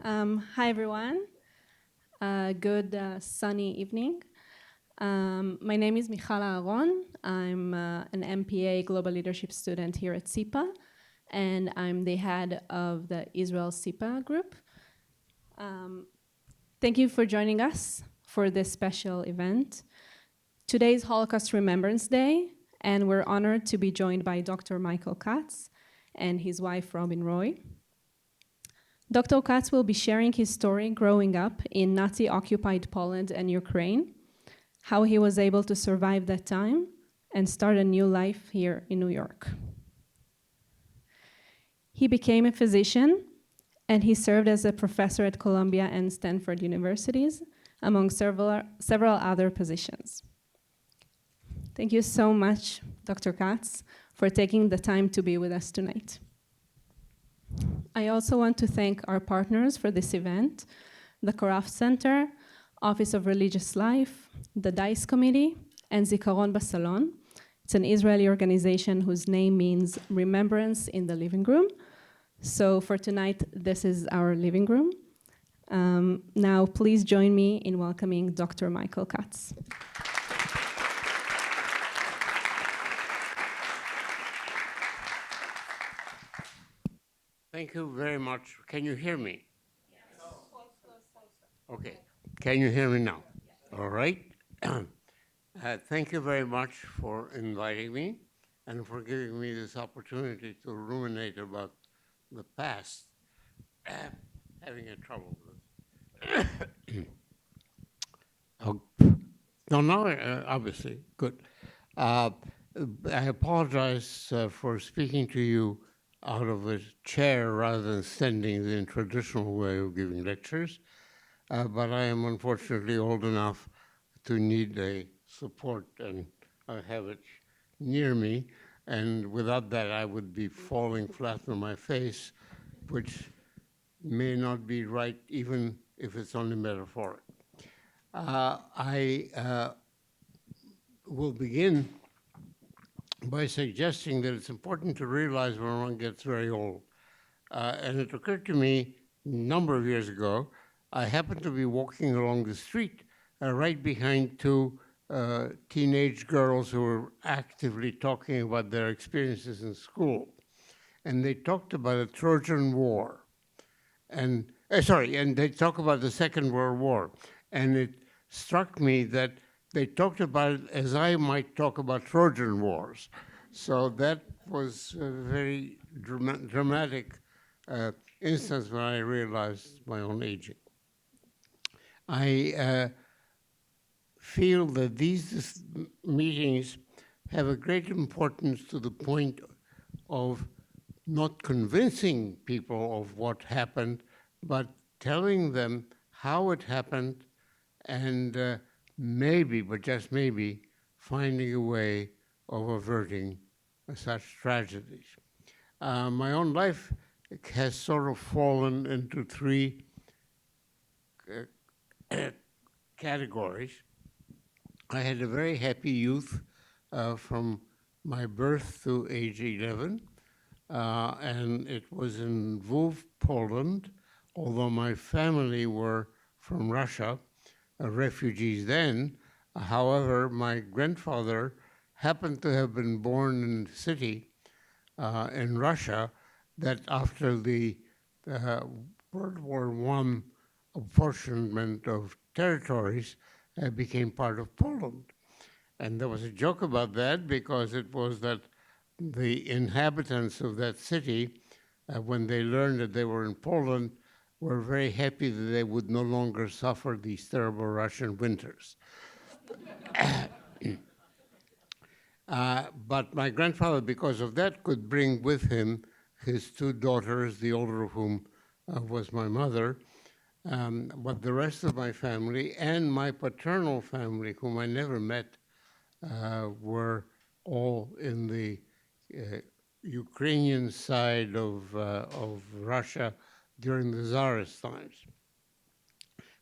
Hi, everyone. Good sunny evening. My name is Michal Aaron. I'm an MPA Global Leadership student here at SIPA, and I'm the head of the Israel SIPA group. Thank you for joining us for this special event. Today is Holocaust Remembrance Day, and we're honored to be joined by Dr. Michael Katz and his wife, Robin Roy. Dr. Katz will be sharing his story growing up in Nazi-occupied Poland and Ukraine, how he was able to survive that time and start a new life here in New York. He became a physician, and he served as a professor at Columbia and Stanford universities, among several other positions. Thank you so much, Dr. Katz, for taking the time to be with us tonight. I also want to thank our partners for this event, the Koraf Center, Office of Religious Life, the DICE Committee, and Zikaron Basalon. It's an Israeli organization whose name means Remembrance in the Living Room. So for tonight, this is our living room. Now, please join me in welcoming Dr. Michael Katz. Thank you very much. Can you hear me? Yes. Okay. Can you hear me now? Yes. All right. Thank you very much for inviting me and for giving me this opportunity to ruminate about the past. Having a trouble with it. Oh, no, obviously, good. I apologize for speaking to you out of a chair rather than standing in the traditional way of giving lectures, but I am unfortunately old enough to need a support, and I have it near me, and without that I would be falling flat on my face, which may not be right even if it's only metaphoric. I will begin by suggesting that it's important to realize when one gets very old. And it occurred to me a number of years ago, I happened to be walking along the street right behind two teenage girls who were actively talking about their experiences in school. And they talked about a Trojan War. And they talked about the Second World War. And it struck me that they talked about it as I might talk about Trojan Wars. So that was a very dramatic instance when I realized my own aging. I feel that these meetings have a great importance to the point of not convincing people of what happened, but telling them how it happened and maybe, but just maybe, finding a way of averting such tragedies. My own life has sort of fallen into three categories. I had a very happy youth from my birth to age 11, and it was in Lviv, Poland, although my family were from Russia, refugees then. However, my grandfather happened to have been born in a city in Russia that after the World War I apportionment of territories became part of Poland. And there was a joke about that because it was that the inhabitants of that city, when they learned that they were in Poland, were very happy that they would no longer suffer these terrible Russian winters. But my grandfather, because of that, could bring with him his two daughters, the older of whom was my mother, but the rest of my family and my paternal family, whom I never met, were all in the Ukrainian side of Russia during the Tsarist times.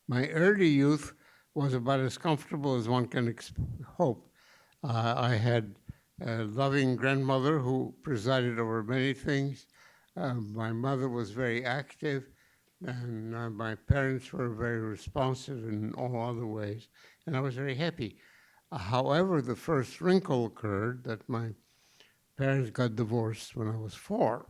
My early youth was about as comfortable as one can hope. I had a loving grandmother who presided over many things. My mother was very active. And my parents were very responsive in all other ways, and I was very happy. However, the first wrinkle occurred that my parents got divorced when I was 4.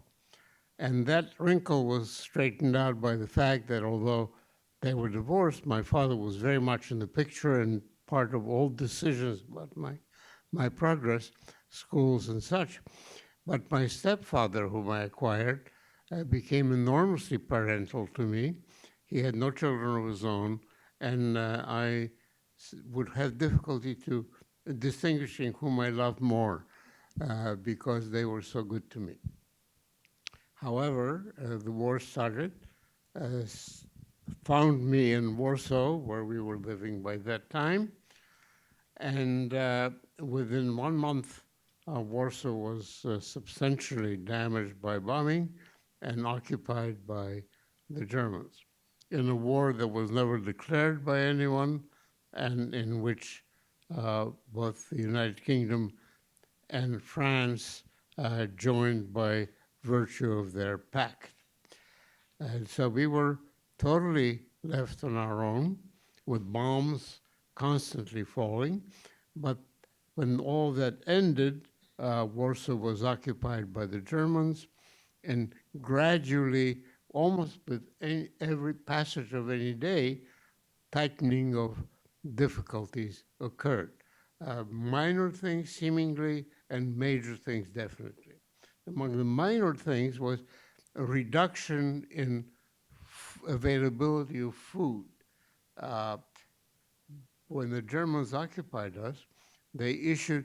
And that wrinkle was straightened out by the fact that although they were divorced, my father was very much in the picture and part of all decisions about my progress, schools and such. But my stepfather, whom I acquired, became enormously parental to me. He had no children of his own, and I would have difficulty to distinguishing whom I loved more because they were so good to me. However, the war started, found me in Warsaw, where we were living by that time, and within 1 month, Warsaw was substantially damaged by bombing and occupied by the Germans in a war that was never declared by anyone and in which both the United Kingdom and France joined by virtue of their pact. And so we were totally left on our own with bombs constantly falling. But when all that ended, Warsaw was occupied by the Germans, and gradually, almost with every passage of any day, tightening of difficulties occurred. Minor things seemingly, and major things definitely. Among the minor things was a reduction in availability of food. Uh, when the Germans occupied us, they issued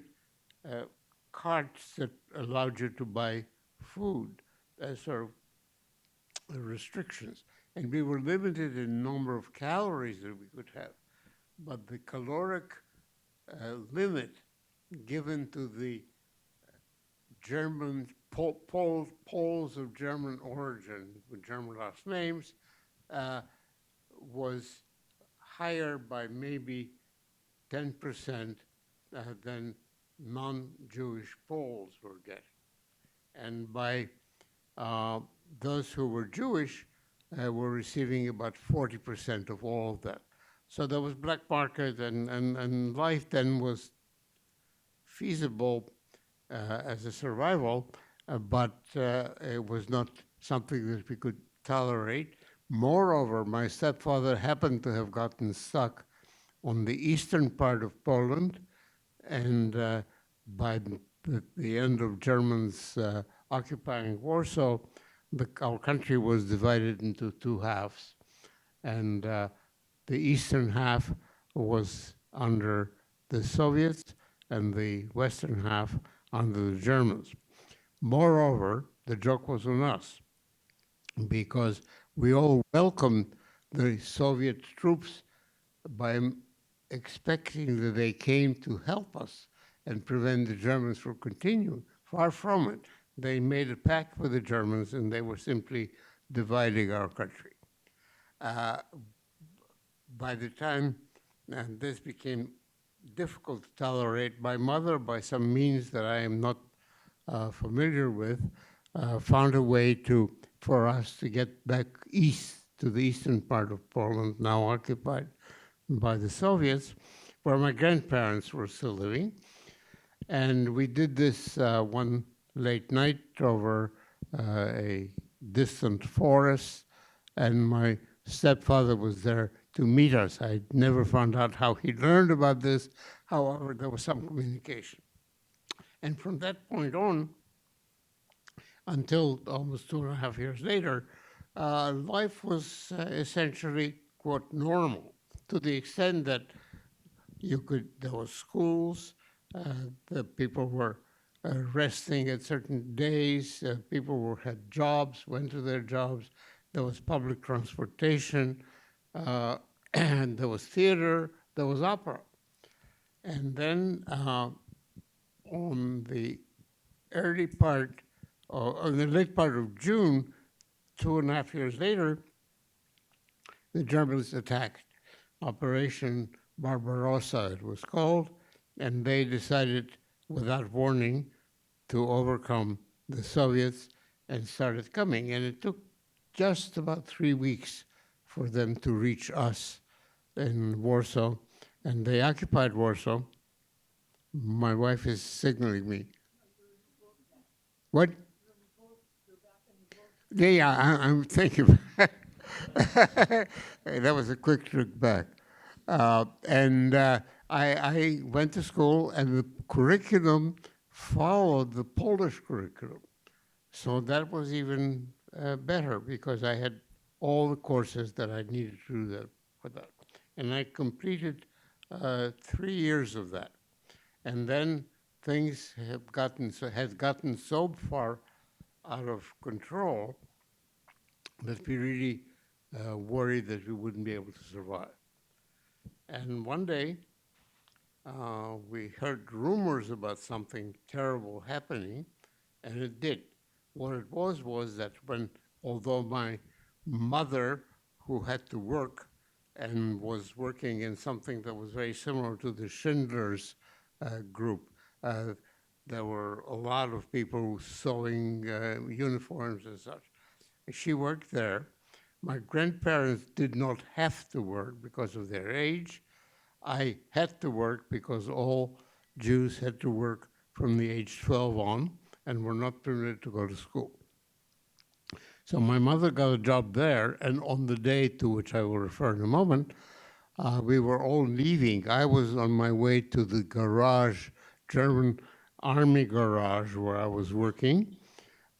carts that allowed you to buy food as sort of restrictions. And we were limited in number of calories that we could have. But the caloric limit given to the German Poles of German origin with German last names was higher by maybe 10% than non-Jewish Poles were getting. And by those who were Jewish were receiving about 40% of all of that. So there was black market, and life then was feasible as a survival, but it was not something that we could tolerate. Moreover, my stepfather happened to have gotten stuck on the eastern part of Poland, and by the end of Germans occupying Warsaw, our country was divided into 2 halves. And the eastern half was under the Soviets, and the western half under the Germans. Moreover, the joke was on us, because we all welcomed the Soviet troops by expecting that they came to help us and prevent the Germans from continuing. Far from it. They made a pact with the Germans, and they were simply dividing our country. By the time this became difficult to tolerate, my mother, by some means that I am not familiar with, found a way for us to get back east to the eastern part of Poland, now occupied by the Soviets, where my grandparents were still living. And we did this one late night over a distant forest, and my stepfather was there to meet us. I never found out how he learned about this. However, there was some communication. And from that point on, until almost 2.5 years later, life was essentially, quote, normal, to the extent that there were schools, the people were resting at certain days, people had jobs, went to their jobs, there was public transportation, and there was theater, there was opera. And then on the early part, or the late part of June, 2.5 years later, the Germans attacked. Operation Barbarossa, it was called, and they decided, without warning, to overcome the Soviets and started coming. And it took just about 3 weeks for them to reach us in Warsaw, and they occupied Warsaw. My wife is signaling me. What? Yeah, I'm thinking. That was a quick trip back. And I went to school, and the curriculum followed the Polish curriculum. So that was even better because I had all the courses that I needed to do that for that. And I completed 3 years of that. And then things had gotten so far out of control that we really worried that we wouldn't be able to survive. And one day, we heard rumors about something terrible happening, and it did. What it was that although my mother, who had to work and was working in something that was very similar to the Schindler's group, there were a lot of people sewing uniforms and such. She worked there. My grandparents did not have to work because of their age. I had to work because all Jews had to work from the age 12 on and were not permitted to go to school. So my mother got a job there, and on the day to which I will refer in a moment, we were all leaving. I was on my way to the garage, German army garage, where I was working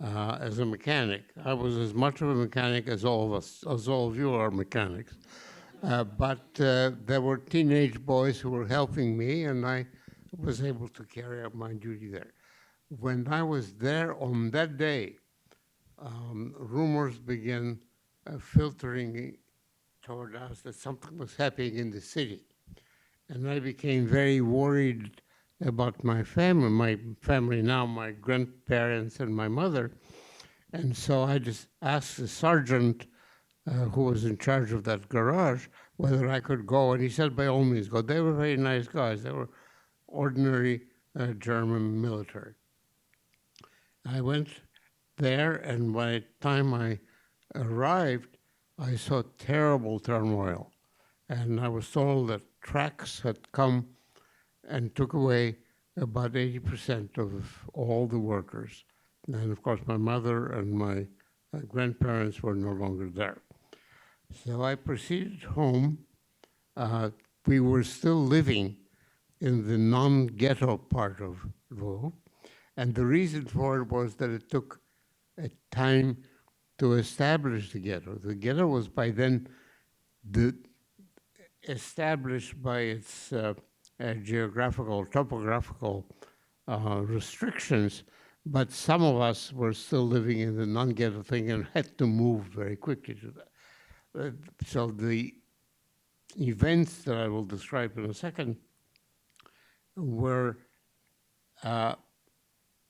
as a mechanic. I was as much of a mechanic as all of us, as all of you are mechanics. But there were teenage boys who were helping me, and I was able to carry out my duty there. When I was there on that day, rumors began filtering toward us that something was happening in the city. And I became very worried about my family now, my grandparents and my mother. And so I just asked the sergeant who was in charge of that garage whether I could go. And he said, by all means, go. They were very nice guys. They were ordinary German military. I went there, and by the time I arrived, I saw terrible turmoil. And I was told that tracks had come and took away about 80% of all the workers. And of course, my mother and my grandparents were no longer there. So I proceeded home. We were still living in the non-ghetto part of Lvov. And the reason for it was that it took a time to establish the ghetto. The ghetto was by then established by its geographical, topographical restrictions, but some of us were still living in the non-ghetto thing and had to move very quickly to that. So the events that I will describe in a second were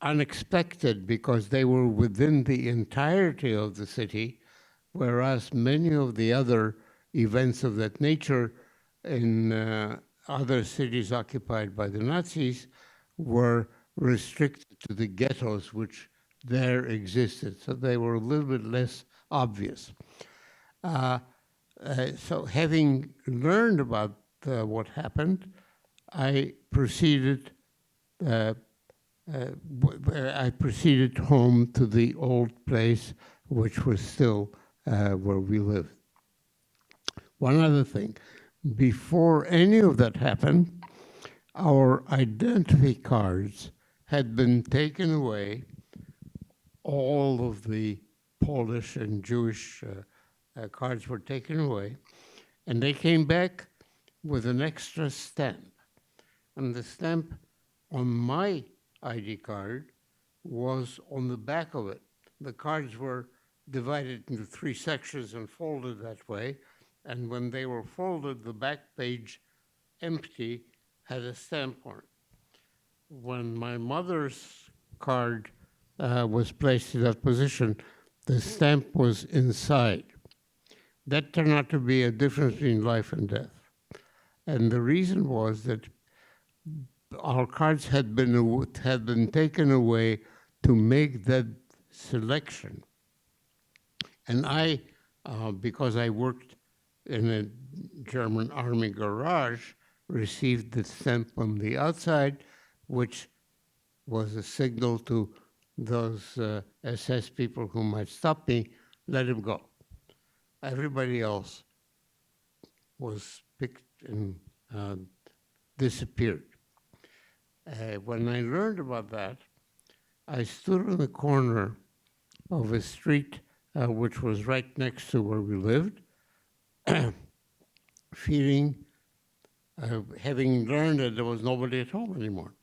unexpected because they were within the entirety of the city, whereas many of the other events of that nature in other cities occupied by the Nazis were restricted to the ghettos which there existed. So they were a little bit less obvious. So having learned about what happened, I proceeded home to the old place, which was still where we lived. One other thing, before any of that happened, our identity cards had been taken away. All of the Polish and Jewish cards were taken away, and they came back with an extra stamp. And the stamp on my ID card was on the back of it. The cards were divided into 3 sections and folded that way. And when they were folded, the back page, empty, had a stamp on it. When my mother's card was placed in that position, the stamp was inside. That turned out to be a difference between life and death. And the reason was that our cards had been taken away to make that selection. And I, because I worked in a German army garage, received the stamp on the outside, which was a signal to those SS people who might stop me, let him go. Everybody else was picked and disappeared. When I learned about that, I stood on the corner of a street which was right next to where we lived, feeling, having learned that there was nobody at home anymore.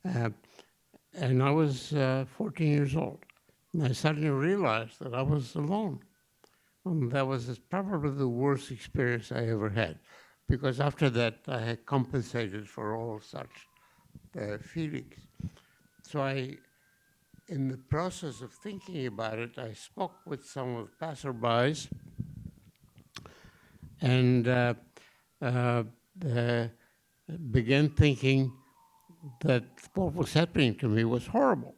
And I was 14 years old. And I suddenly realized that I was alone. And that was probably the worst experience I ever had, because after that, I had compensated for all such feelings. So in the process of thinking about it, I spoke with some of the passerbys and began thinking that what was happening to me was horrible,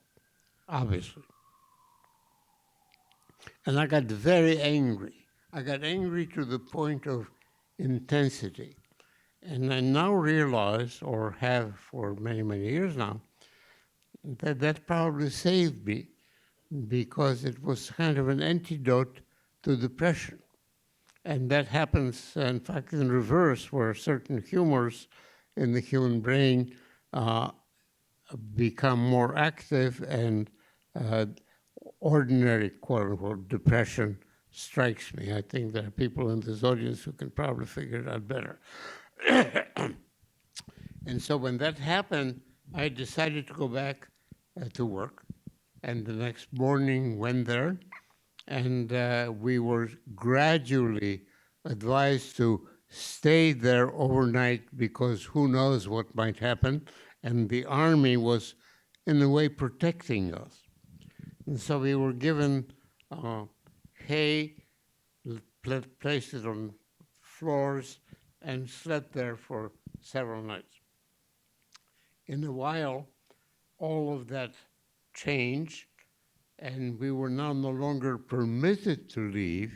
obviously. And I got very angry. I got angry to the point of intensity. And I now realize, or have for many, many years now, that probably saved me, because it was kind of an antidote to depression. And that happens, in fact, in reverse, where certain humors in the human brain become more active, and ordinary, quote unquote, depression strikes me. I think there are people in this audience who can probably figure it out better. And so when that happened, I decided to go back to work. And the next morning went there, and we were gradually advised to stay there overnight, because who knows what might happen. And the army was, in a way, protecting us. And so we were given hay, placed it on floors, and slept there for several nights. In a while, all of that changed, and we were now no longer permitted to leave,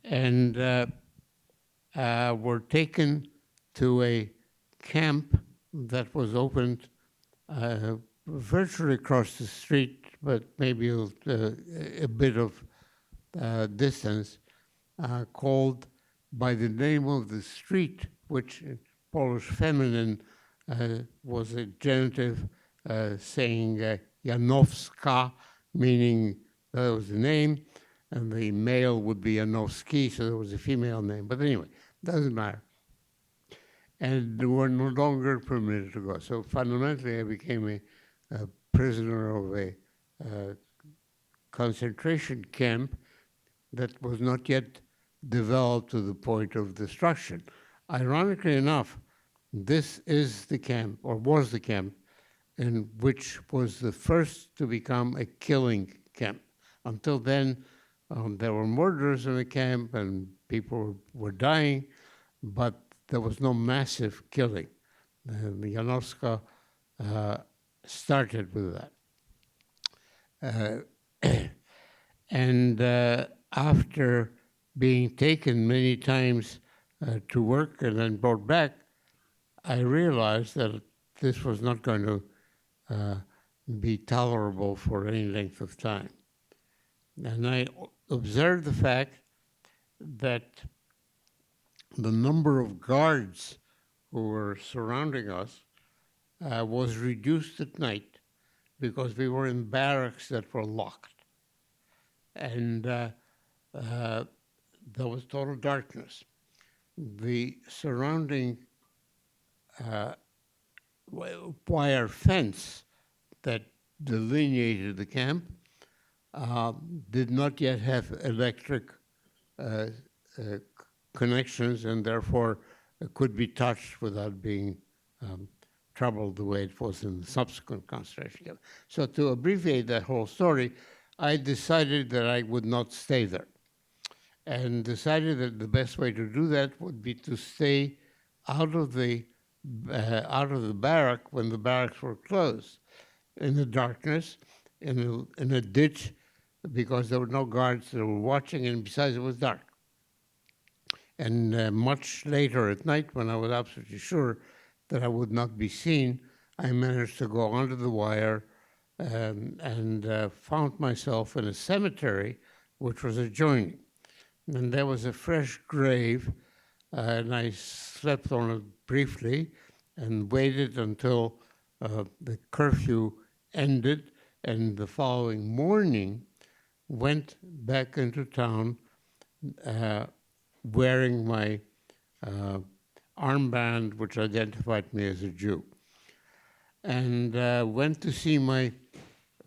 and were taken to a camp that was opened virtually across the street, but maybe a bit of distance, called by the name of the street, which in Polish feminine was a genitive saying Janowska, meaning that was the name, and the male would be Janowski, so there was a female name. But anyway, doesn't matter. And they were no longer permitted to go. So fundamentally, I became a prisoner of a concentration camp that was not yet developed to the point of destruction. Ironically enough, this is the camp, or was the camp, in which was the first to become a killing camp. Until then, there were murders in the camp and people were dying, but there was no massive killing. The Janowska started with that. And after being taken many times to work and then brought back, I realized that this was not going to be tolerable for any length of time. And I observed the fact that the number of guards who were surrounding us was reduced at night, because we were in barracks that were locked. And there was total darkness. The surrounding wire fence that delineated the camp did not yet have electric connections, and therefore could be touched without being troubled the way it was in the subsequent concentration camp. So to abbreviate that whole story, I decided that I would not stay there, and decided that the best way to do that would be to stay out of the barrack when the barracks were closed, in the darkness, in a ditch because there were no guards that were watching, and besides it was dark. And much later at night, when I was absolutely sure that I would not be seen, I managed to go under the wire and found myself in a cemetery which was adjoining. And there was a fresh grave, and I slept on it briefly and waited until the curfew ended, and the following morning went back into town wearing my armband, which identified me as a Jew, and went to see my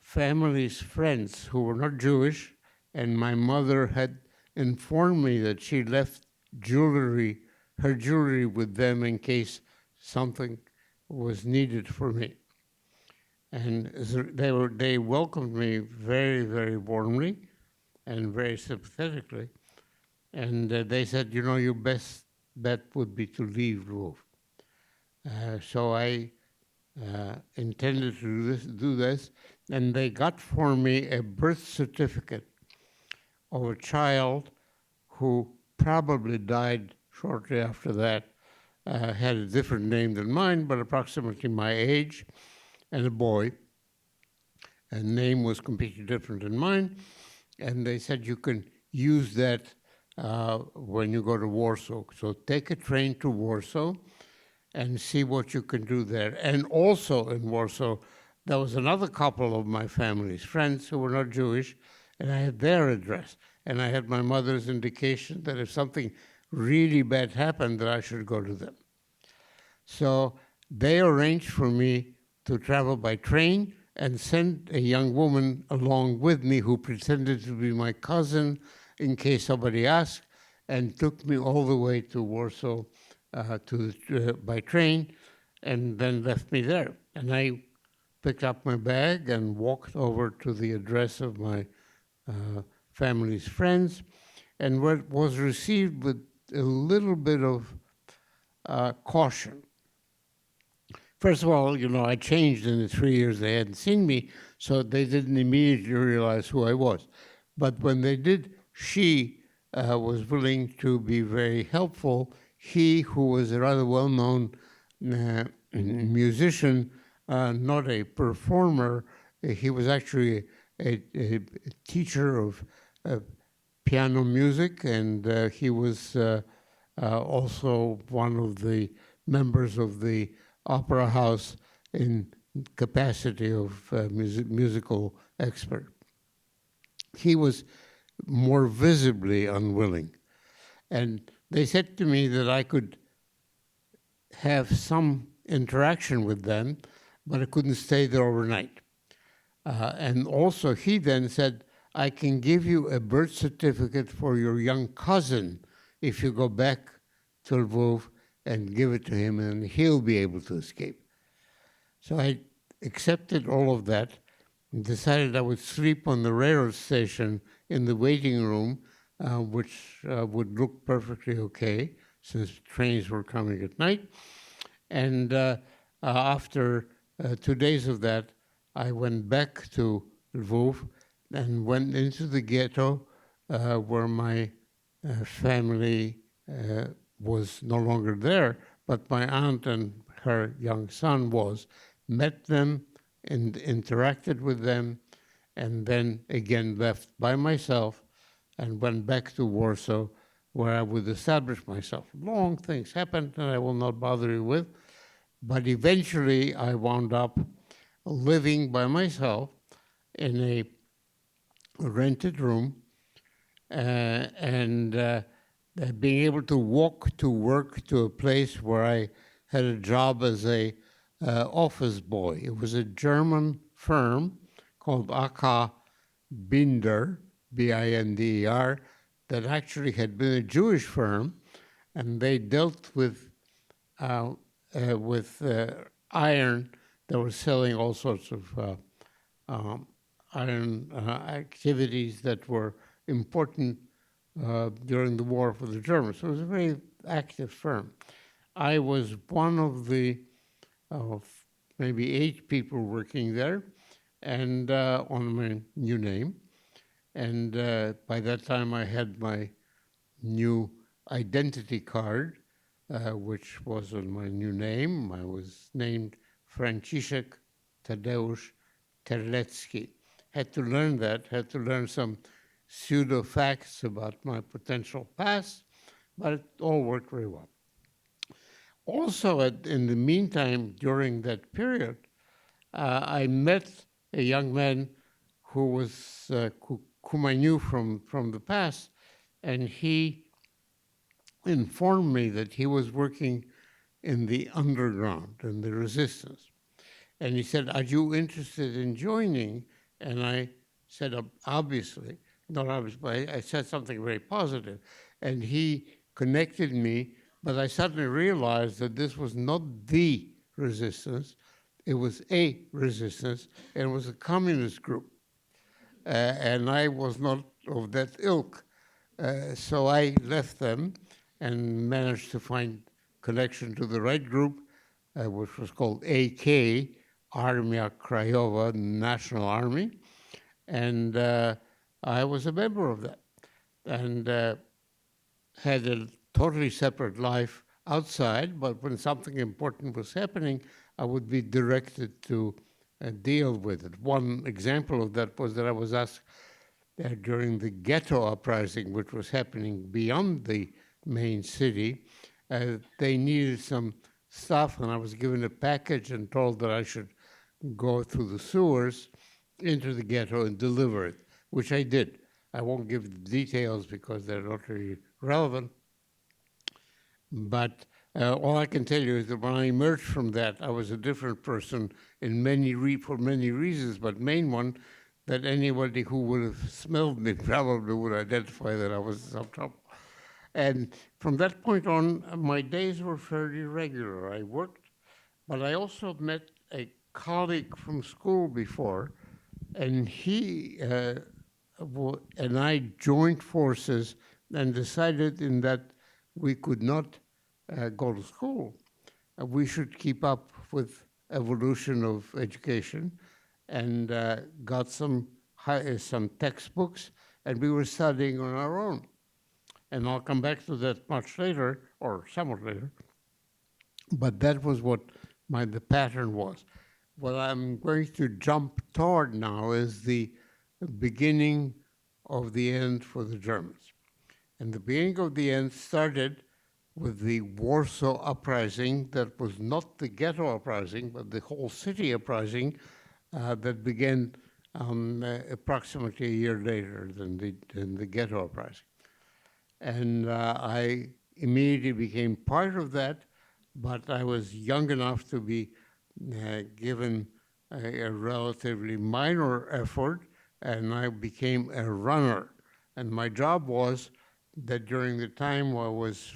family's friends who were not Jewish, and my mother had informed me that she left her jewelry with them in case something was needed for me. And they welcomed me very, very warmly and very sympathetically. And they said, you know, your best bet would be to leave Lvov. So I intended to do this, and they got for me a birth certificate of a child who probably died shortly after that, had a different name than mine, but approximately my age, and a boy. And name was completely different than mine. And they said, you can use that when you go to Warsaw. So take a train to Warsaw and see what you can do there. And also in Warsaw, there was another couple of my family's friends who were not Jewish, and I had their address. And I had my mother's indication that if something really bad happened, that I should go to them. So they arranged for me to travel by train and sent a young woman along with me who pretended to be my cousin in case somebody asked, and took me all the way to Warsaw by train, and then left me there. And I picked up my bag and walked over to the address of my family's friends, and was received with a little bit of caution. First of all, you know, I changed in the 3 years they hadn't seen me, so they didn't immediately realize who I was. But when they did, she was willing to be very helpful. He, who was a rather well-known musician, not a performer, he was actually a teacher of piano music, and he was also one of the members of the opera house in capacity of musical expert. He was more visibly unwilling. And they said to me that I could have some interaction with them, but I couldn't stay there overnight. And also he then said, I can give you a birth certificate for your young cousin if you go back to Lvov and give it to him, and he'll be able to escape. So I accepted all of that and decided I would sleep on the railroad station in the waiting room, which would look perfectly okay since trains were coming at night. And after 2 days of that, I went back to Lvov and went into the ghetto where my family was no longer there, but my aunt and her young son was, met them and interacted with them, and then again left by myself and went back to Warsaw, where I would establish myself. Long things happened that I will not bother you with, but eventually I wound up living by myself in a rented room and being able to walk to work to a place where I had a job as a office boy. It was a German firm called AK Binder, B-I-N-D-E-R, that actually had been a Jewish firm, and they dealt with iron. They were selling all sorts of iron activities that were important during the war for the Germans. So it was a very active firm. I was one of the maybe 8 people working there, and on my new name. And by that time, I had my new identity card, which was on my new name. I was named Franciszek Tadeusz Terlecki. Had to learn that, had to learn some pseudo facts about my potential past, but it all worked very well. Also, in the meantime, during that period, I met a young man whom I knew from the past, and he informed me that he was working in the underground, in the resistance. And he said, "Are you interested in joining?" And I said, "Obviously." Not obviously, but I said something very positive. And he connected me, but I suddenly realized that this was not the resistance, it was a resistance, and it was a communist group. And I was not of that ilk. So I left them and managed to find connection to the right group, which was called AK, Armia Krajowa, National Army. And I was a member of that and had a totally separate life outside, but when something important was happening, I would be directed to deal with it. One example of that was that I was asked during the ghetto uprising, which was happening beyond the main city, they needed some stuff, and I was given a package and told that I should go through the sewers into the ghetto and deliver it, which I did. I won't give the details because they're not really relevant, but all I can tell you is that when I emerged from that, I was a different person for many reasons, but main one, that anybody who would have smelled me probably would identify that I was in some trouble. And from that point on, my days were fairly regular. I worked, but I also met a colleague from school before, and he and I joined forces and decided in that we could not go to school. We should keep up with evolution of education, and got some textbooks, and we were studying on our own. And I'll come back to that much later, or somewhat later. But that was what the pattern was. What I'm going to jump toward now is the beginning of the end for the Germans. And the beginning of the end started with the Warsaw Uprising that was not the ghetto uprising, but the whole city uprising that began approximately a year later than the ghetto uprising. And I immediately became part of that, but I was young enough to be given a relatively minor effort, and I became a runner. And my job was that during the time I was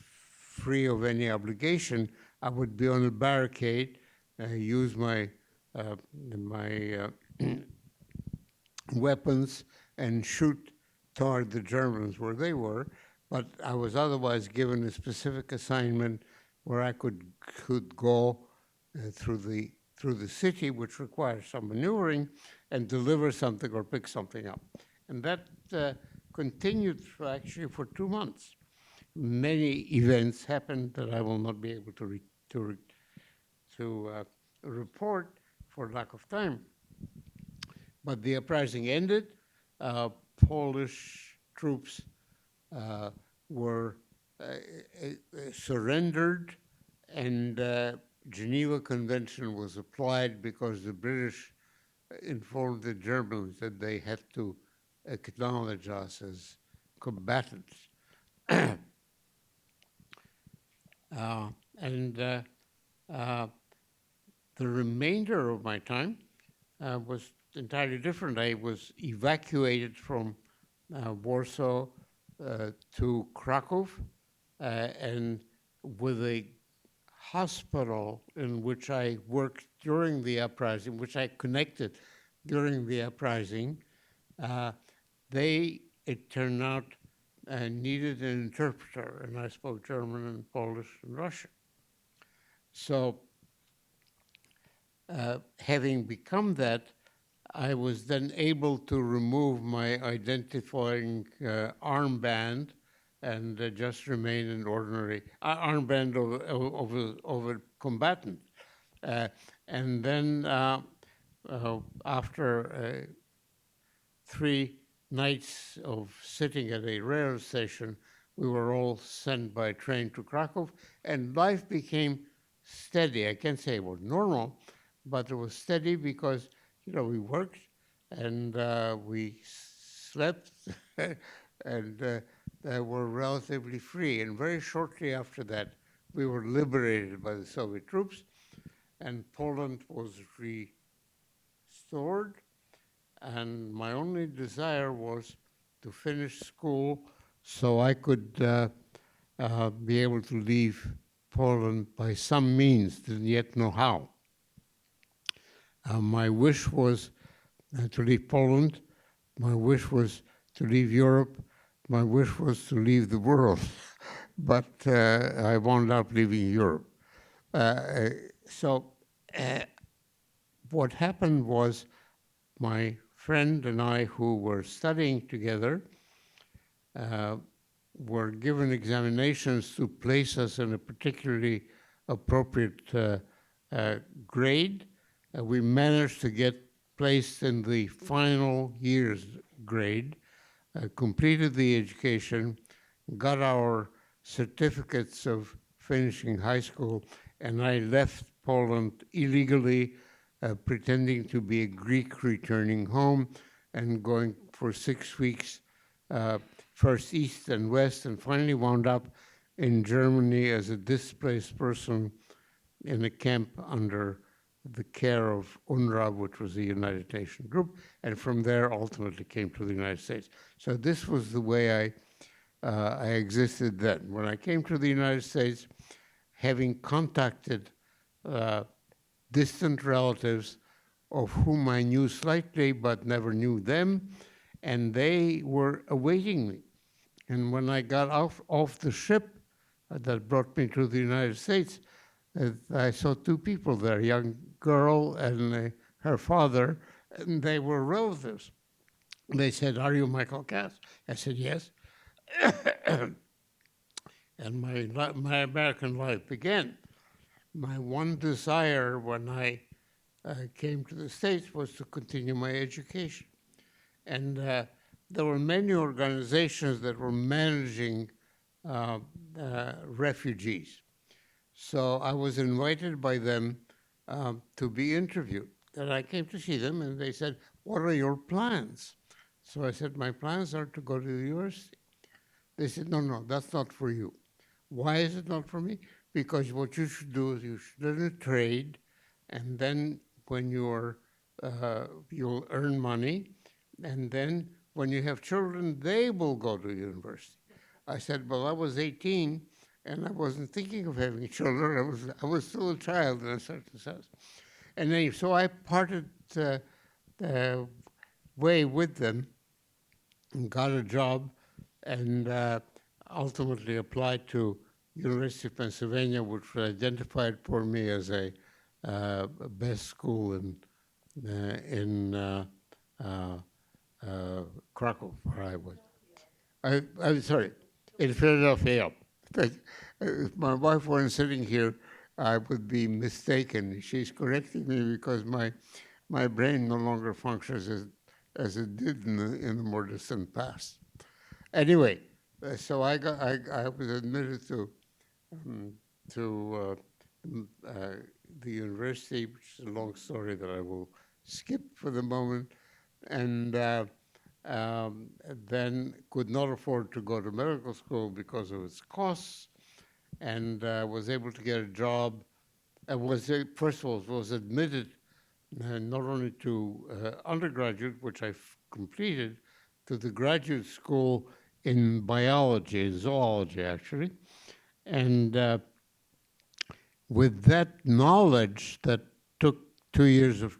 free of any obligation, I would be on a barricade, use my weapons and shoot toward the Germans where they were, but I was otherwise given a specific assignment where I could go through the city, which requires some maneuvering, and deliver something or pick something up. And that continued actually for 2 months. Many events happened that I will not be able to report for lack of time. But the uprising ended. Polish troops were surrendered, and Geneva Convention was applied because the British informed the Germans that they had to acknowledge us as combatants. And the remainder of my time was entirely different. I was evacuated from Warsaw to Krakow, and with a hospital in which I worked during the uprising, which I connected during the uprising, it turned out, needed an interpreter, and I spoke German and Polish and Russian. So having become that, I was then able to remove my identifying armband and just remain an ordinary armband of a combatant. Uh, and then after 3 nights of sitting at a railroad station, we were all sent by train to Krakow, and life became steady. I can't say it was normal, but it was steady because, we worked and we slept and were relatively free. And very shortly after that, we were liberated by the Soviet troops, and Poland was restored. And my only desire was to finish school so I could be able to leave Poland by some means, didn't yet know how. My wish was to leave Poland. My wish was to leave Europe. My wish was to leave the world. But I wound up leaving Europe. So what happened was my friend and I, who were studying together, were given examinations to place us in a particularly appropriate grade. We managed to get placed in the final year's grade, completed the education, got our certificates of finishing high school, and I left Poland illegally, pretending to be a Greek returning home and going for 6 weeks, first east and west, and finally wound up in Germany as a displaced person in a camp under the care of UNRWA, which was a United Nations group, and from there ultimately came to the United States. So this was the way I existed then. When I came to the United States, having contacted distant relatives of whom I knew slightly but never knew them, and they were awaiting me. And when I got off the ship that brought me to the United States, I saw two people there, a young girl and her father, and they were relatives. They said, "Are you Michael Katz?" I said, "Yes." And my American life began. My one desire when I came to the States was to continue my education. And there were many organizations that were managing refugees. So I was invited by them to be interviewed. And I came to see them, and they said, "What are your plans?" So I said, "My plans are to go to the university." They said, "No, that's not for you." Why is it not for me? Because what you should do is you should learn a trade, and then when you'll earn money, and then when you have children, they will go to university. I said, "Well, I was 18, and I wasn't thinking of having children. I was still a child in a certain sense." And then, so I parted way with them and got a job, and ultimately applied to University of Pennsylvania, which was identified for me as a best school in Krakow, where I was. I'm sorry, in Philadelphia. If my wife weren't sitting here, I would be mistaken. She's correcting me because my brain no longer functions as it did in the more distant past. Anyway, so I was admitted to the university, which is a long story that I will skip for the moment, and then could not afford to go to medical school because of its costs, and was able to get a job. First of all, was admitted not only to undergraduate, which I completed, to the graduate school in biology, zoology actually, and with that knowledge that took 2 years of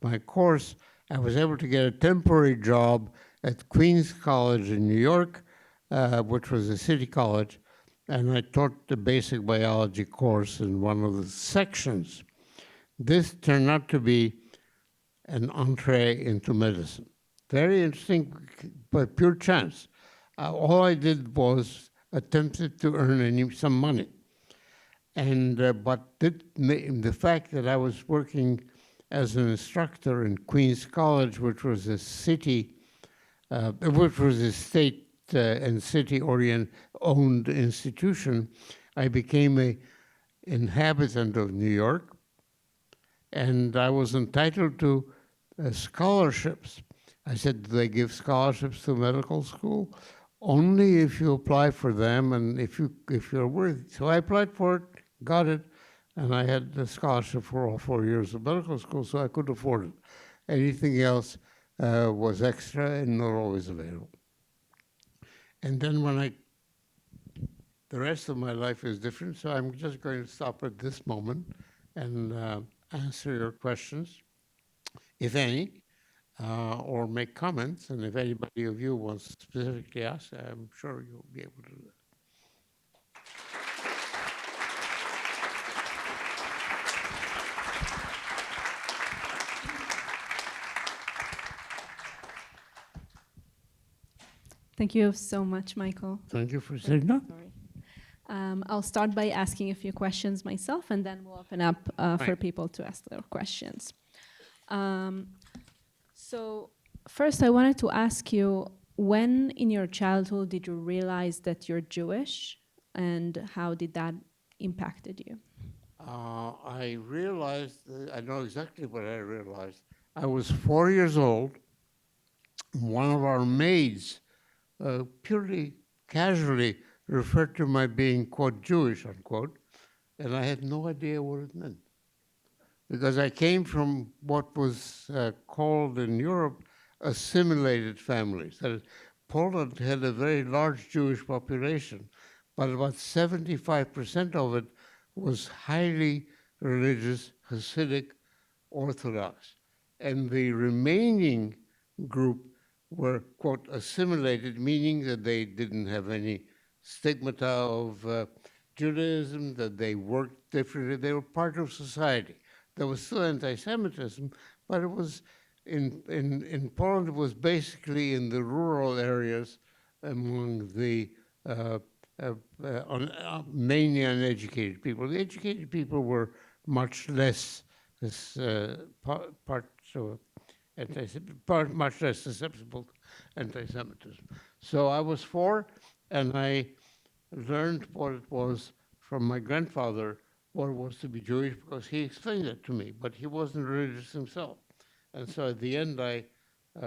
my course, I was able to get a temporary job at Queens College in New York, which was a city college, and I taught the basic biology course in one of the sections. This turned out to be an entree into medicine. Very interesting, but pure chance. All I did was attempted to earn some money. And the fact that I was working as an instructor in Queens College, which was a state and city-owned institution, I became an inhabitant of New York, and I was entitled to scholarships. I said, do they give scholarships to medical school? Only if you apply for them and if you're worthy. So I applied for it, got it, and I had the scholarship for all 4 years of medical school, so I could afford it. Anything else was extra and not always available. And then the rest of my life is different, so I'm just going to stop at this moment and answer your questions, if any, or make comments. And if anybody of you wants to specifically ask, I'm sure you'll be able to do that. Thank you so much, Michael. Thank you for saying that. Sorry. I'll start by asking a few questions myself, and then we'll open up for people to ask their questions. So first, I wanted to ask you, when in your childhood did you realize that you're Jewish, and how did that impacted you? I realized, I know exactly what I realized. I was 4 years old. One of our maids purely casually referred to my being, quote, Jewish, unquote, and I had no idea what it meant. Because I came from what was called in Europe assimilated families. That is, Poland had a very large Jewish population, but about 75% of it was highly religious, Hasidic, Orthodox. And the remaining group were, quote, assimilated, meaning that they didn't have any stigmata of Judaism, that they worked differently, they were part of society. There was still anti-Semitism, but it was, in Poland, it was basically in the rural areas among the mainly uneducated people. The educated people were much less much less susceptible to anti-Semitism. So I was 4, and I learned what it was from my grandfather, what it was to be Jewish, because he explained it to me, but he wasn't religious himself. And so at the end, I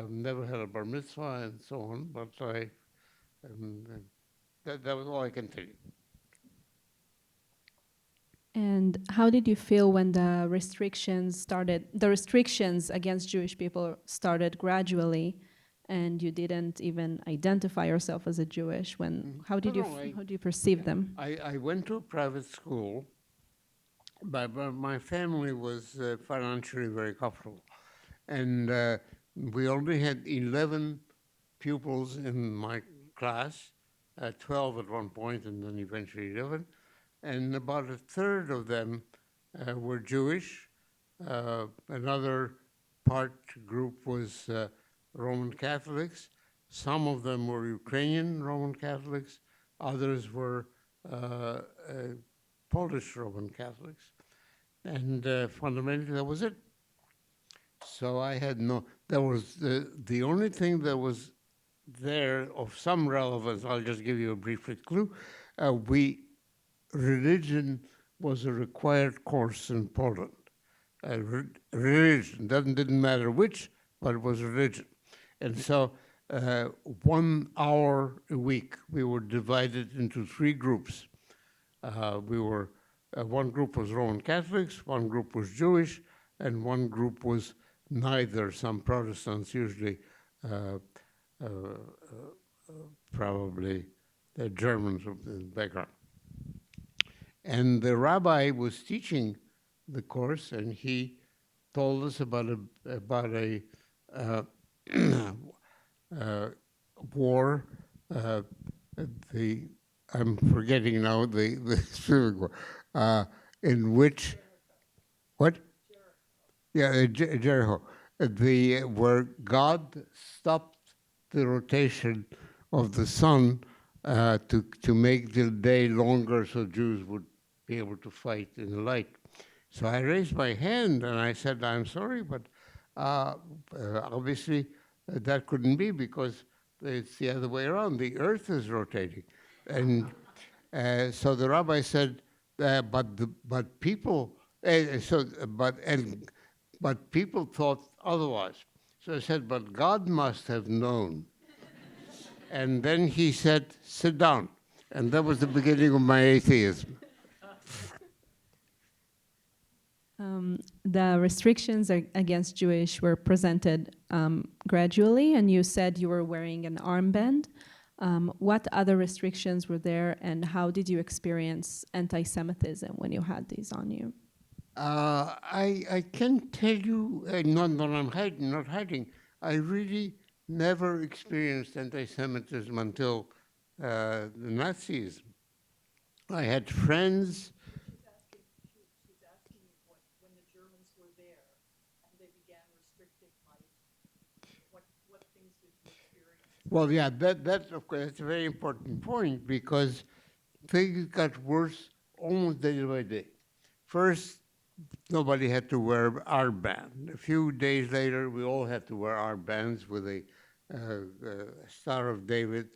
never had a bar mitzvah and so on, but that was all I can tell you. And how did you feel when the restrictions against Jewish people started gradually, and you didn't even identify yourself as a Jewish? How do you perceive them? I went to a private school, but my family was financially very comfortable, and we only had 11 pupils in my class, 12 at one point, and then eventually 11. And about a third of them were Jewish. Another group was Roman Catholics. Some of them were Ukrainian Roman Catholics. Others were Polish Roman Catholics. And fundamentally, that was it. So I had there was the only thing that was there of some relevance, I'll just give you a brief clue. Religion was a required course in Poland. Religion, didn't matter which, but it was religion. And so 1 hour a week, we were divided into 3 groups. One group was Roman Catholics, one group was Jewish, and one group was neither, some Protestants, usually probably the Germans in the background. And the rabbi was teaching the course, and he told us about a war. I'm forgetting now the specific war, in which, what? Yeah, Jericho. where God stopped the rotation of the sun to make the day longer so Jews would be able to fight in the light. So I raised my hand and I said, I'm sorry, but obviously that couldn't be because it's the other way around. The earth is rotating. And so the rabbi said, but people, but people thought otherwise. So I said, but God must have known. And then he said, sit down. And that was the beginning of my atheism. The restrictions against Jewish were presented gradually, and you said you were wearing an armband. What other restrictions were there, and how did you experience anti-Semitism when you had these on you? I can tell you, not that I'm not hiding, I really never experienced anti-Semitism until the Nazis. I had friends. She's asking you when the Germans were there and they began restricting life, what things did you experience? Well, yeah, that's of course that's a very important point because things got worse almost day by day. First, nobody had to wear armband. A few days later, we all had to wear armbands with a Star of David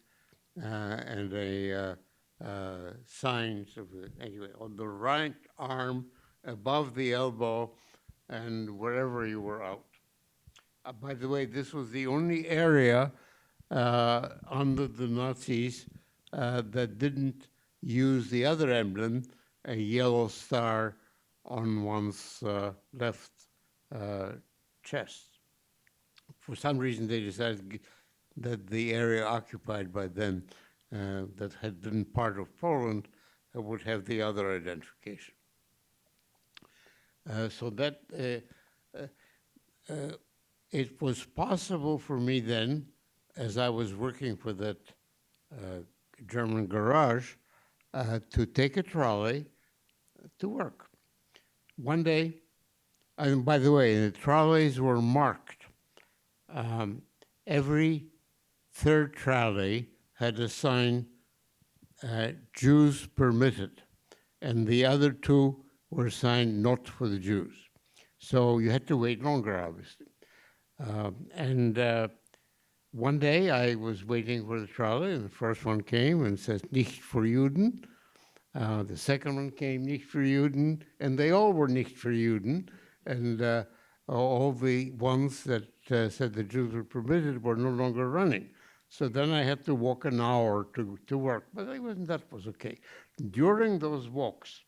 and a sign. Anyway, on the right arm, above the elbow, and wherever you were out. By the way, this was the only area under the Nazis that didn't use the other emblem, a yellow star on one's left chest. For some reason, they decided that the area occupied by them that had been part of Poland would have the other identification. So that it was possible for me then, as I was working for that German garage, to take a trolley to work. One day, and by the way, the trolleys were marked. Every third trolley had a sign, Jews permitted, and the other two were signed not for the Jews. So you had to wait longer, obviously. One day I was waiting for the trolley, and the first one came and says, nicht für Juden. The second one came, nicht für Juden, and they all were nicht für Juden. And all the ones that said the Jews were permitted were no longer running. So then I had to walk an hour to work, but that was okay. During those walks,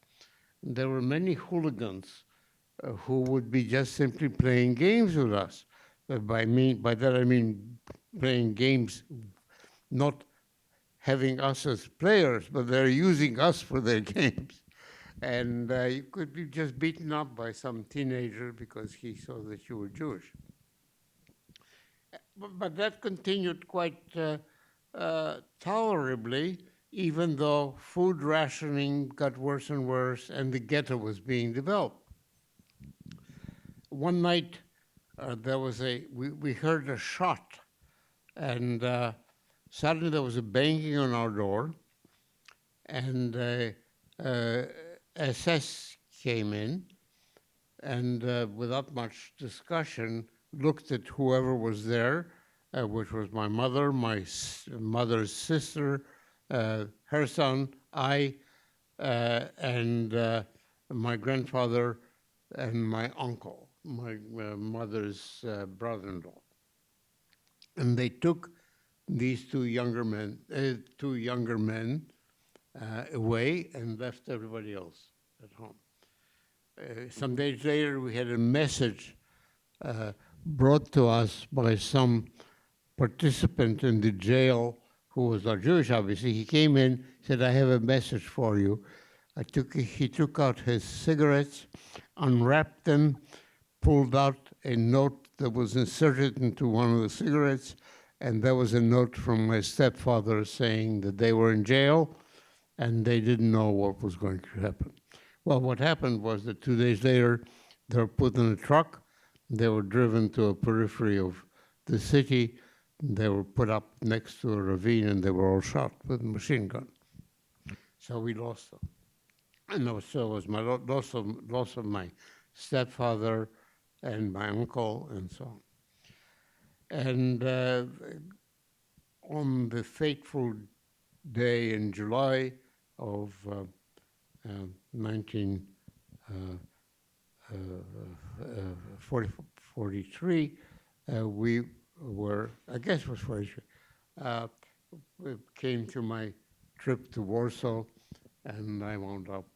there were many hooligans who would be just simply playing games with us. By that I mean playing games, not having us as players, but they're using us for their games. And you could be just beaten up by some teenager because he saw that you were Jewish. But that continued quite tolerably, even though food rationing got worse and worse and the ghetto was being developed. One night, we heard a shot, and suddenly there was a banging on our door, and SS came in, and without much discussion, looked at whoever was there, which was my mother, my mother's sister, her son, I, and my grandfather, and my uncle, my mother's brother-in-law. And they took these two younger men away and left everybody else at home. Some days later, we had a message brought to us by some participant in the jail who was not Jewish, obviously. He came in, said, I have a message for you. He took out his cigarettes, unwrapped them, pulled out a note that was inserted into one of the cigarettes, and there was a note from my stepfather saying that they were in jail and they didn't know what was going to happen. Well, what happened was that 2 days later, they were put in a truck, They were driven to a periphery of the city. They were put up next to a ravine, and they were all shot with a machine gun. So we lost them. And also was my loss of my stepfather and my uncle and so on. And on the fateful day in July of 1943, we were, I guess it was 43, we came to my trip to Warsaw, and I wound up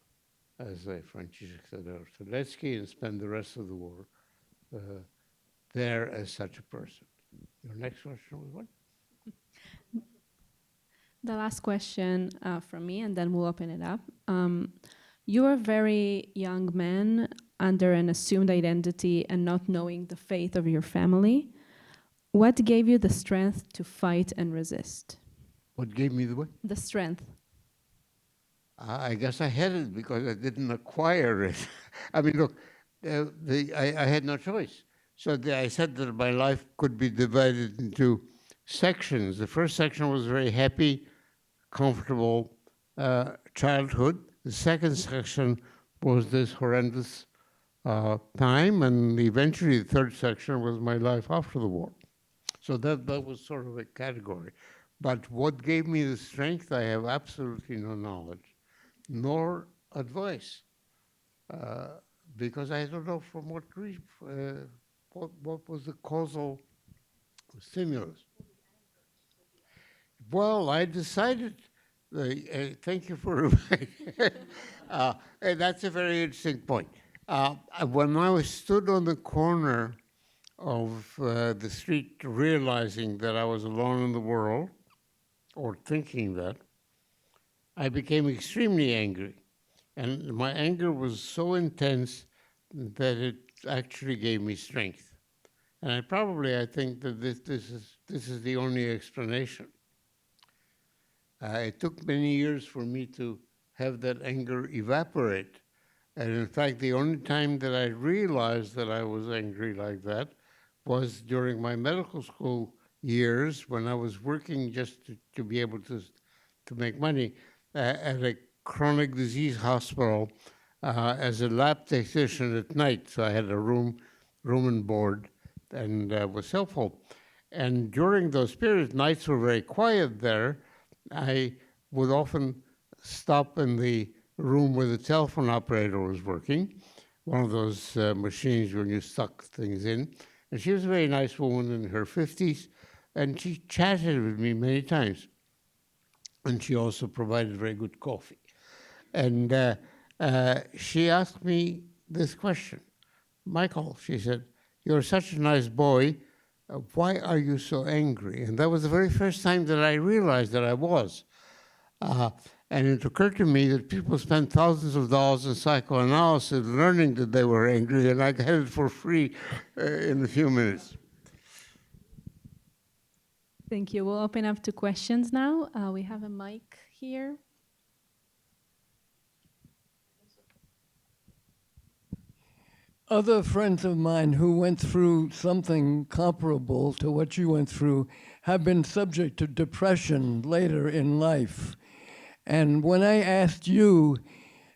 as a Franciszek Tedeschi and spent the rest of the war there as such a person. Your next question was what? The last question from me, and then we'll open it up. You were a very young man under an assumed identity and not knowing the fate of your family. What gave you the strength to fight and resist? What gave me the what? The strength. I guess I had it because I didn't acquire it. I mean, look, I had no choice. So I said that my life could be divided into sections. The first section was very happy, comfortable childhood. The second section was this horrendous time, and eventually the third section was my life after the war. So that was sort of a category. But what gave me the strength, I have absolutely no knowledge, nor advice, because I don't know from what reason, what was the causal stimulus. Well, I decided, thank you for and that's a very interesting point. When I stood on the corner of the street realizing that I was alone in the world, or thinking that, I became extremely angry. And my anger was so intense that it actually gave me strength. And I think that this is the only explanation. It took many years for me to have that anger evaporate. And in fact, the only time that I realized that I was angry like that was during my medical school years when I was working just to be able to make money at a chronic disease hospital as a lab technician at night. So I had a room and board, and was helpful. And during those periods, nights were very quiet there. I would often stop in the room where the telephone operator was working, one of those machines when you suck things in. And she was a very nice woman in her 50s, and she chatted with me many times. And she also provided very good coffee. And she asked me this question. Michael, she said, you're such a nice boy. Why are you so angry? And that was the very first time that I realized that I was. And it occurred to me that people spend thousands of dollars in psychoanalysis learning that they were angry, and I got it for free in a few minutes. Thank you. We'll open up to questions now. We have a mic here. Other friends of mine who went through something comparable to what you went through have been subject to depression later in life. And when I asked you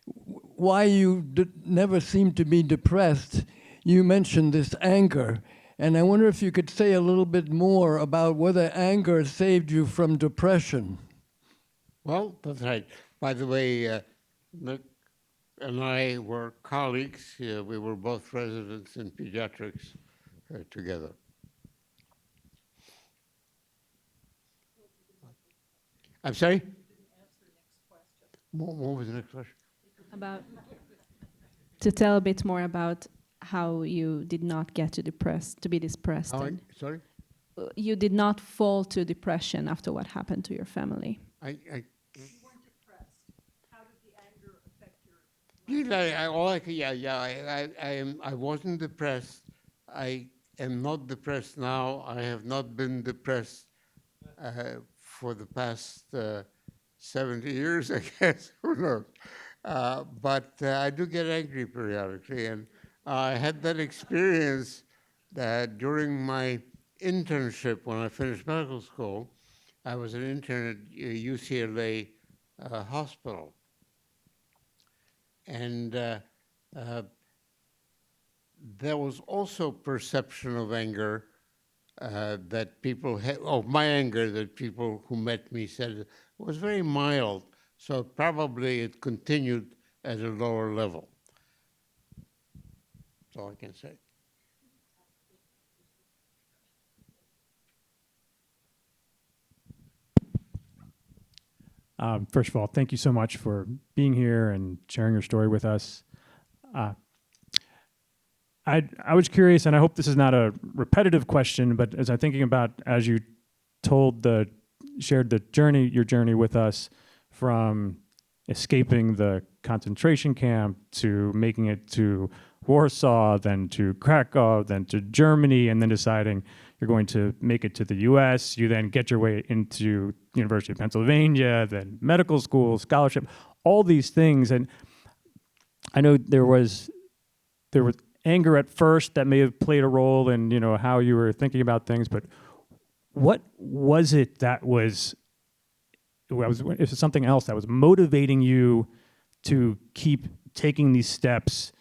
why you never seemed to be depressed, you mentioned this anger. And I wonder if you could say a little bit more about whether anger saved you from depression. Well, that's right. By the way, Nick and I were colleagues. We were both residents in pediatrics together. I'm sorry? What was the next question? About to tell a bit more about how you did not get to be depressed. Sorry? You did not fall to depression after what happened to your family. I You weren't depressed. How did the anger affect your life? I wasn't depressed. I am not depressed now. I have not been depressed for the past 70 years, I guess. Who knows? But I do get angry periodically, and I had that experience during my internship when I finished medical school, I was an intern at UCLA hospital. And there was also perception of anger that people had, my anger that people who met me said was very mild. So probably it continued at a lower level. That's all I can say. First of all, thank you so much for being here and sharing your story with us. I was curious, and I hope this is not a repetitive question, but as I'm thinking about, as you shared your journey with us from escaping the concentration camp to making it to Warsaw, then to Krakow, then to Germany, and then deciding you're going to make it to the US. You then get your way into University of Pennsylvania, then medical school, scholarship, all these things. And I know there was anger at first that may have played a role in, how you were thinking about things, but what was it that was something else that was motivating you to keep taking these steps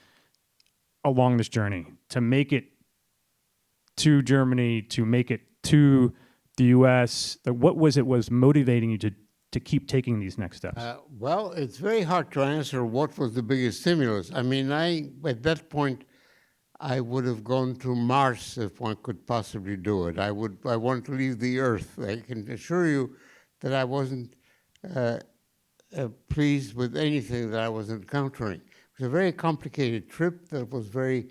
along this journey, to make it to Germany, to make it to the US? What was motivating you to keep taking these next steps? Well, it's very hard to answer what was the biggest stimulus. I mean, at that point, I would have gone to Mars if one could possibly do it. I wanted to leave the Earth. I can assure you that I wasn't pleased with anything that I was encountering. It was a very complicated trip that was very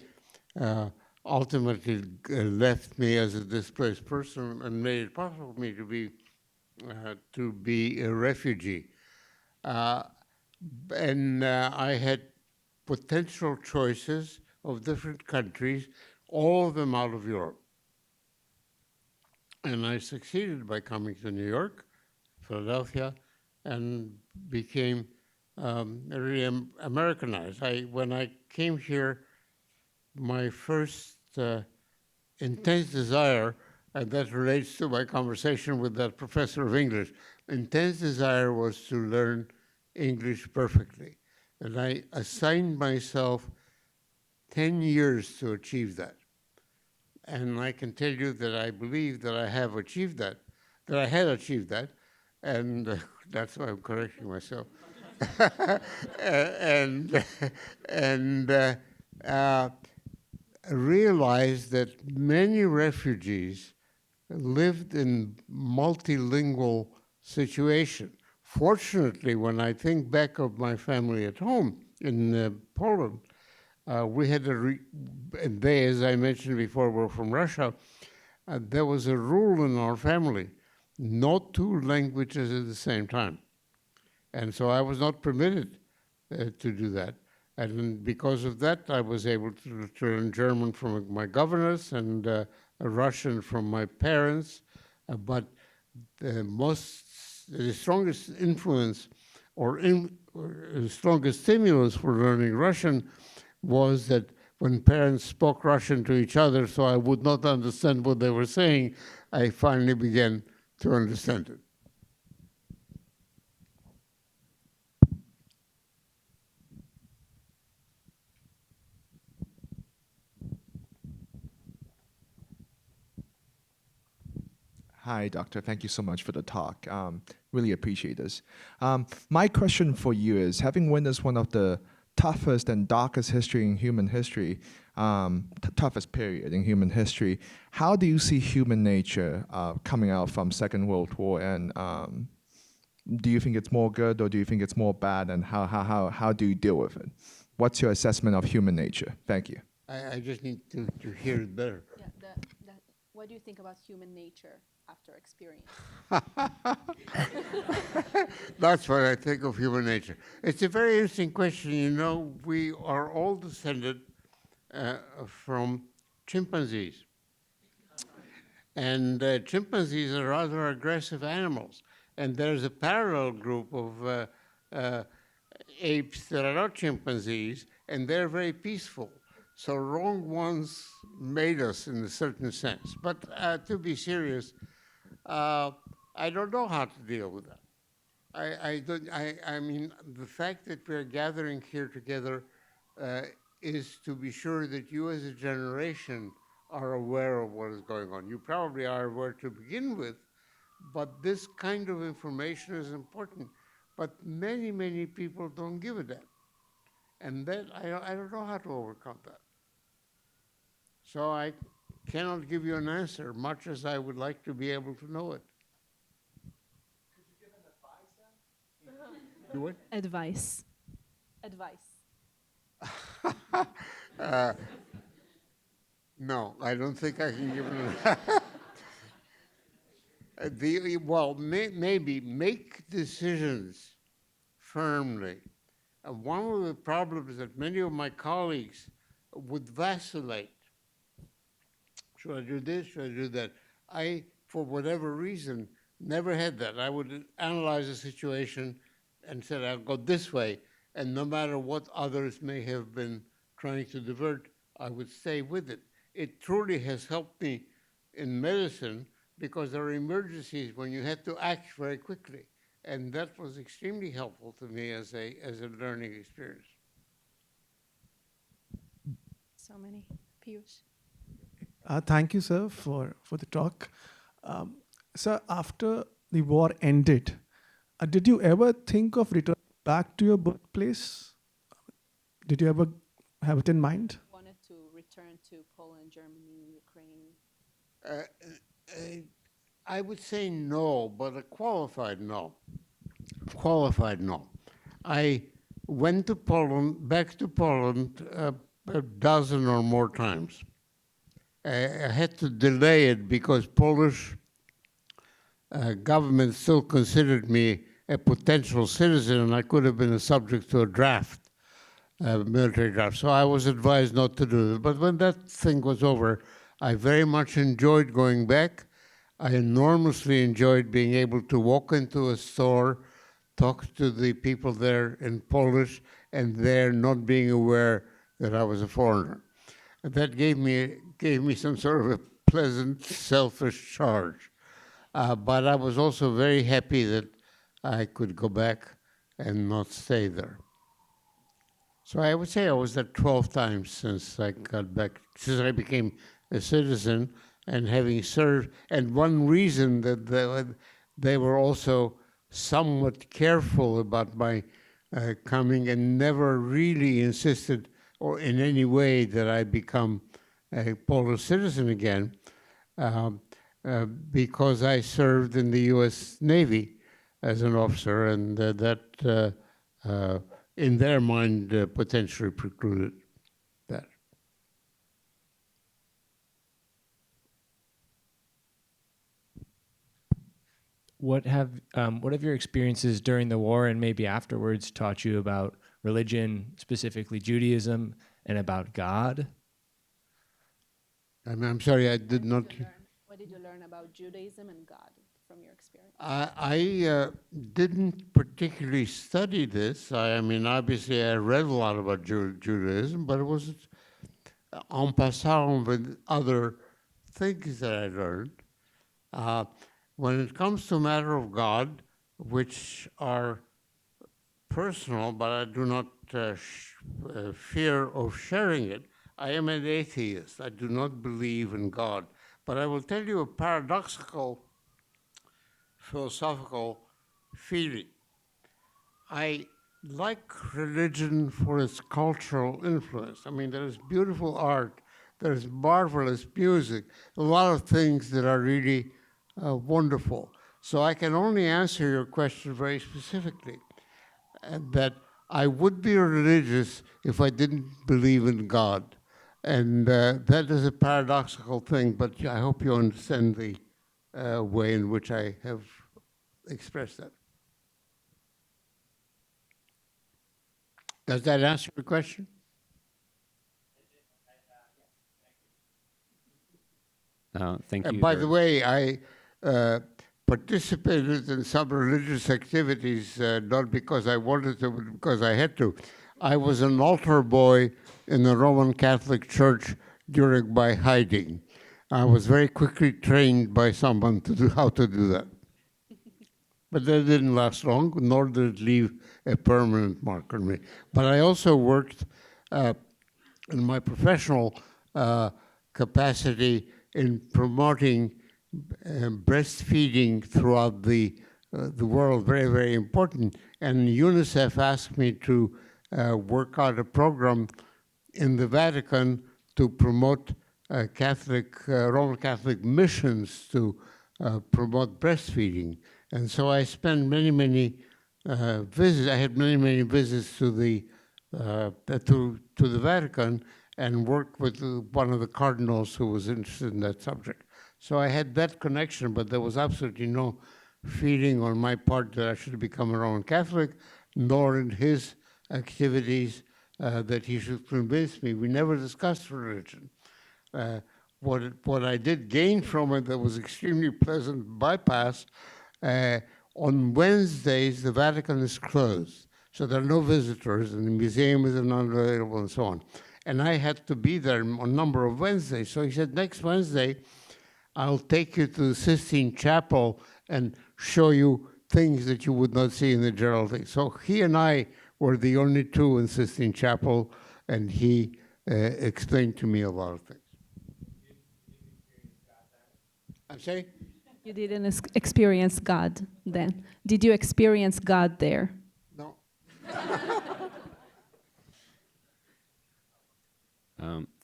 ultimately left me as a displaced person and made it possible for me to be a refugee. And I had potential choices of different countries, all of them out of Europe. And I succeeded by coming to New York, Philadelphia, and became really Americanized. When I came here, my first intense desire, and that relates to my conversation with that professor of English, intense desire was to learn English perfectly. And I assigned myself 10 years to achieve that. And I can tell you that I believe that I have achieved that I had achieved that, and that's why I'm correcting myself. and realized that many refugees lived in multilingual situation. Fortunately, when I think back of my family at home in Poland, we had and they, as I mentioned before, were from Russia. There was a rule in our family, not two languages at the same time. And so I was not permitted to do that. And because of that, I was able to learn German from my governess and Russian from my parents. But the strongest influence or strongest stimulus for learning Russian was that when parents spoke Russian to each other, so I would not understand what they were saying, I finally began to understand it. Hi, Doctor. Thank you so much for the talk. Really appreciate this. My question for you is, having witnessed one of the toughest and darkest history in human history, toughest period in human history, how do you see human nature coming out from Second World War? And do you think it's more good or do you think it's more bad? And how do you deal with it? What's your assessment of human nature? Thank you. I just need to hear it better. Yeah, what do you think about human nature after experience? That's what I think of human nature. It's a very interesting question. You know, we are all descended from chimpanzees. And chimpanzees are rather aggressive animals. And there's a parallel group of apes that are not chimpanzees, and they're very peaceful. So wrong ones made us in a certain sense. But to be serious, I don't know how to deal with that. I mean, the fact that we're gathering here together uh, is to be sure that you as a generation are aware of what is going on. You probably are aware to begin with, but this kind of information is important. But many, many people don't give a damn. And that, I don't know how to overcome that. So I cannot give you an answer, much as I would like to be able to know it. Do it? Advice. Advice. No, I don't think I can give it. Well, maybe make decisions firmly. One of the problems that many of my colleagues would vacillate. Should I do this? Should I do that? I, for whatever reason, never had that. I would analyze a situation and said, I'll go this way. And no matter what others may have been trying to divert, I would stay with it. It truly has helped me in medicine because there are emergencies when you have to act very quickly. And that was extremely helpful to me as a learning experience. So many. Piyush. Thank you, sir, for the talk. Sir, after the war ended, did you ever think of returning back to your birthplace? Did you ever have it in mind? Wanted to return to Poland, Germany, Ukraine. I would say no, but a qualified no. Qualified no. I went to Poland, back to Poland, a dozen or more times. I had to delay it because Polish government still considered me a potential citizen, and I could have been a subject to a draft, military draft. So I was advised not to do it. But when that thing was over, I very much enjoyed going back. I enormously enjoyed being able to walk into a store, talk to the people there in Polish, and there not being aware that I was a foreigner. And that gave me some sort of a pleasant, selfish charge. But I was also very happy that I could go back and not stay there. So I would say I was there 12 times since I got back, since I became a citizen, and having served. And one reason that they were also somewhat careful about my coming and never really insisted or in any way that I become a Polish citizen again, because I served in the U.S. Navy as an officer, and that, in their mind, potentially precluded that. What have your experiences during the war and maybe afterwards taught you about religion, specifically Judaism, and about God? I'm sorry, I did not. What did you learn about Judaism and God from your experience? I didn't particularly study this. I mean, obviously, I read a lot about Judaism, but it was en passant with other things that I learned. When it comes to a matter of God, which are personal, but I do not fear of sharing it, I am an atheist. I do not believe in God. But I will tell you a paradoxical philosophical feeling. I like religion for its cultural influence. I mean, there is beautiful art, there is marvelous music, a lot of things that are really wonderful. So I can only answer your question very specifically, that I would be religious if I didn't believe in God. And that is a paradoxical thing, but I hope you understand the way in which I have expressed that. Does that answer your question? Thank you. By the way, I participated in some religious activities, not because I wanted to, but because I had to. I was an altar boy in the Roman Catholic Church during my hiding. I was very quickly trained by someone to do how to do that. But that didn't last long, nor did it leave a permanent mark on me. But I also worked in my professional capacity in promoting breastfeeding throughout the world, very, very important. And UNICEF asked me to work out a program in the Vatican to promote Roman Catholic missions to promote breastfeeding. And so I spent many, many visits. I had many, many visits to the Vatican and worked with one of the cardinals who was interested in that subject. So I had that connection, but there was absolutely no feeling on my part that I should become a Roman Catholic, nor in his activities that he should convince me. We never discussed religion. What I did gain from it that was extremely pleasant bypass, on Wednesdays, the Vatican is closed. So there are no visitors, and the museum is not available, and so on. And I had to be there on a number of Wednesdays. So he said, next Wednesday, I'll take you to the Sistine Chapel and show you things that you would not see in the general thing. So he and I were the only two in Sistine Chapel, and he explained to me a lot of things. I'm sorry? You didn't experience God then. Did you experience God there? No.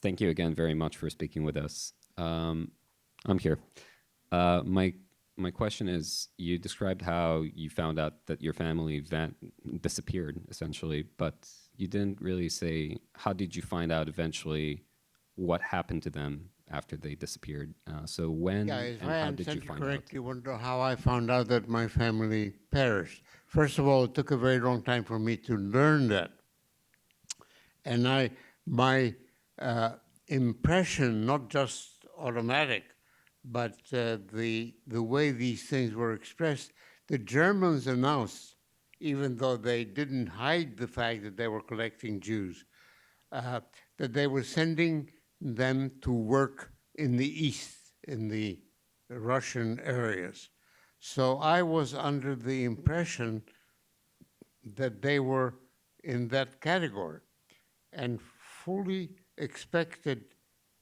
Thank you again very much for speaking with us. I'm here. My question is, you described how you found out that your family disappeared, essentially, but you didn't really say, how did you find out eventually what happened to them after they disappeared? So when and how did you find out? You wonder how I found out that my family perished. First of all, it took a very long time for me to learn that. And my impression, not just automatic, but the way these things were expressed, the Germans announced, even though they didn't hide the fact that they were collecting Jews, that they were sending them to work in the east, in the Russian areas. So I was under the impression that they were in that category, and fully expected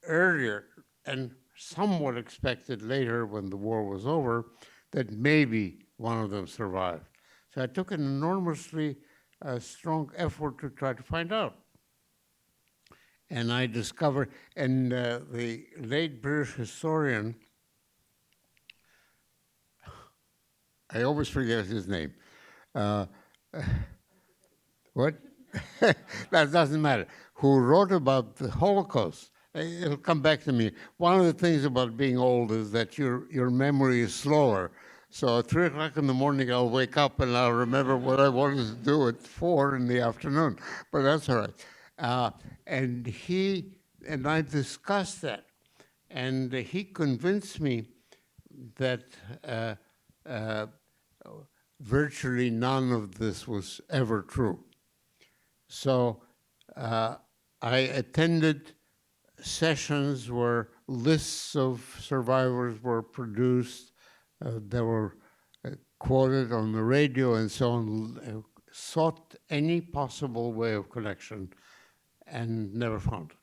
earlier and somewhat expected later when the war was over that maybe one of them survived. So I took an enormously strong effort to try to find out. And I discovered, and the late British historian, I always forget his name. What? That doesn't matter. Who wrote about the Holocaust? It'll come back to me. One of the things about being old is that your memory is slower. So at 3 o'clock in the morning, I'll wake up and I'll remember what I wanted to do at 4 in the afternoon. But that's all right. And he and I discussed that. And he convinced me that virtually none of this was ever true. So I attended sessions where lists of survivors were produced, they were quoted on the radio and so on, sought any possible way of connection and never found it.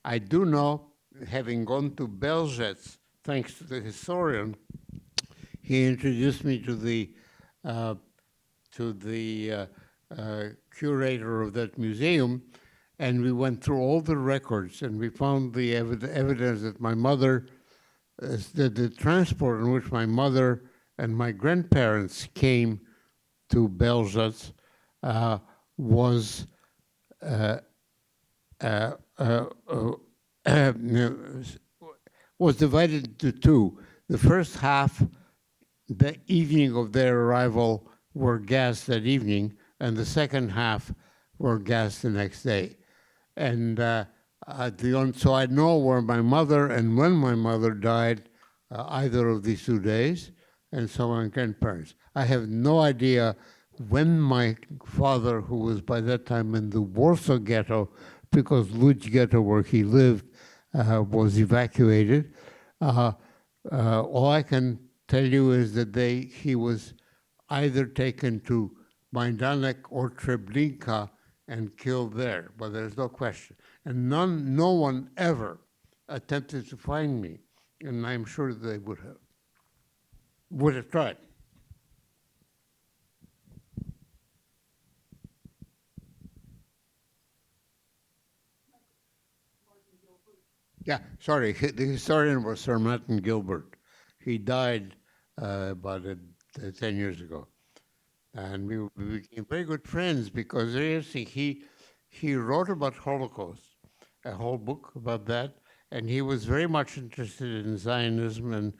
I do know, having gone to Belzec, thanks to the historian, he introduced me to the curator of that museum, and we went through all the records, and we found the evidence that my mother, that the transport in which my mother and my grandparents came to Belzec was divided into two. The first half, the evening of their arrival, were gassed that evening, and the second half were gassed the next day. And so I know where my mother and when my mother died, either of these 2 days, and so my grandparents. I have no idea when my father, who was by that time in the Warsaw Ghetto, because Łódź Ghetto, where he lived, was evacuated, all I can tell you is that he was either taken to Majdanek or Treblinka and killed there, but there's no question. And no one ever attempted to find me, and I'm sure they would have tried. Yeah, sorry, the historian was Sir Martin Gilbert. He died about 10 years ago. And we became very good friends because he wrote about Holocaust, a whole book about that, and he was very much interested in Zionism and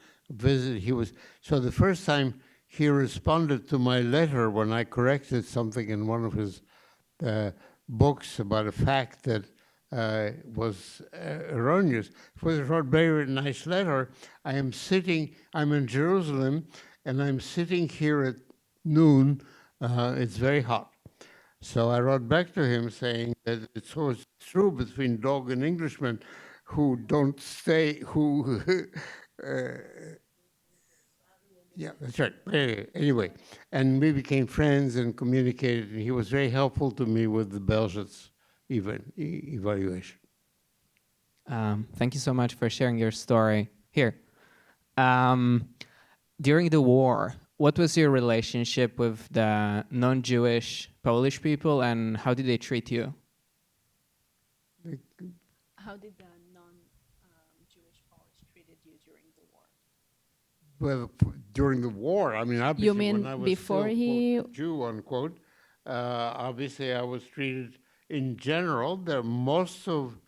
so the first time he responded to my letter when I corrected something in one of his books about a fact that was erroneous. He wrote a very nice letter. I'm in Jerusalem, and I'm sitting here at noon. It's very hot. So I wrote back to him saying that it's always true between dog and Englishman who don't stay, yeah, that's right. Anyway, and we became friends and communicated, and he was very helpful to me with the Belzunce evaluation. Thank you so much for sharing your story here. During the war, what was your relationship with the non-Jewish Polish people, and how did they treat you? How did the non-Jewish Polish treated you during the war? Well, during the war, I mean, obviously, You mean when I was before still, he- quote, Jew, unquote, obviously I was treated in general. Most of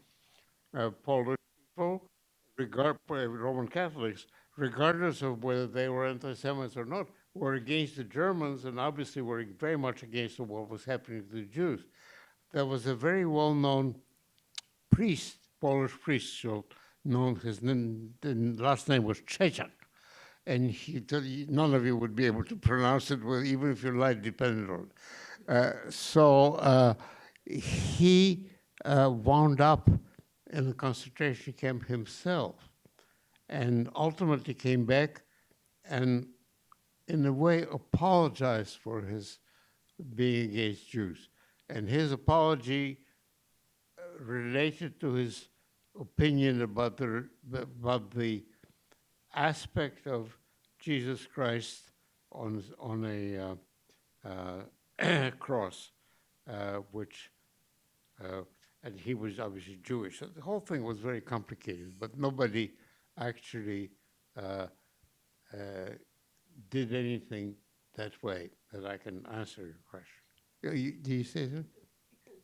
Polish people, Roman Catholics, regardless of whether they were anti-Semites or not, were against the Germans and obviously were very much against what was happening to the Jews. There was a very well-known priest, Polish priest, his last name was Czechak, and none of you would be able to pronounce it, even if your life depended on it. So he wound up in the concentration camp himself, and ultimately came back and, in a way, apologized for his being against Jews. And his apology related to his opinion about the aspect of Jesus Christ on a cross, and he was obviously Jewish. So the whole thing was very complicated, but nobody actually did anything that way that I can answer your question. Do you say so? Because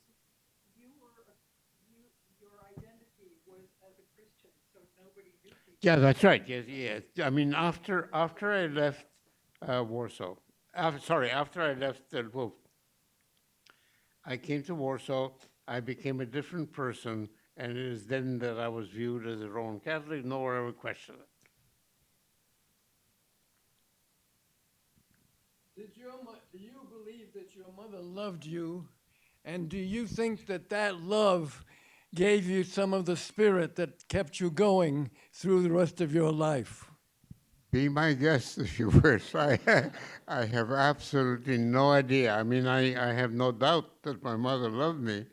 your identity was as a Christian, so nobody knew you. Yeah, that's right. Yes. I mean, after I left Warsaw, after I left Lwów, I came to Warsaw. I became a different person, and it is then that I was viewed as a Roman Catholic. No one ever questioned it. Do you believe that your mother loved you, and do you think that love gave you some of the spirit that kept you going through the rest of your life? Be my guest if you wish. I have absolutely no idea. I mean, I have no doubt that my mother loved me.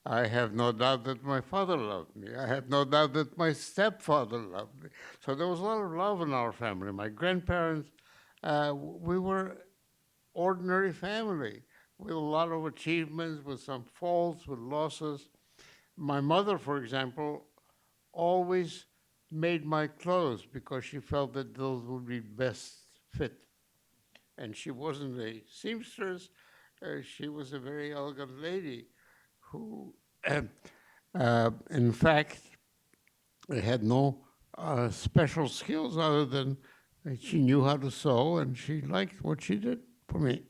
I have no doubt that my father loved me. I have no doubt that my stepfather loved me. So there was a lot of love in our family. My grandparents, we were ordinary family with a lot of achievements, with some faults, with losses. My mother, for example, always made my clothes because she felt that those would be best fit. And she wasn't a seamstress. She was a very elegant lady who, in fact, had no special skills other than she knew how to sew and she liked what she did for me.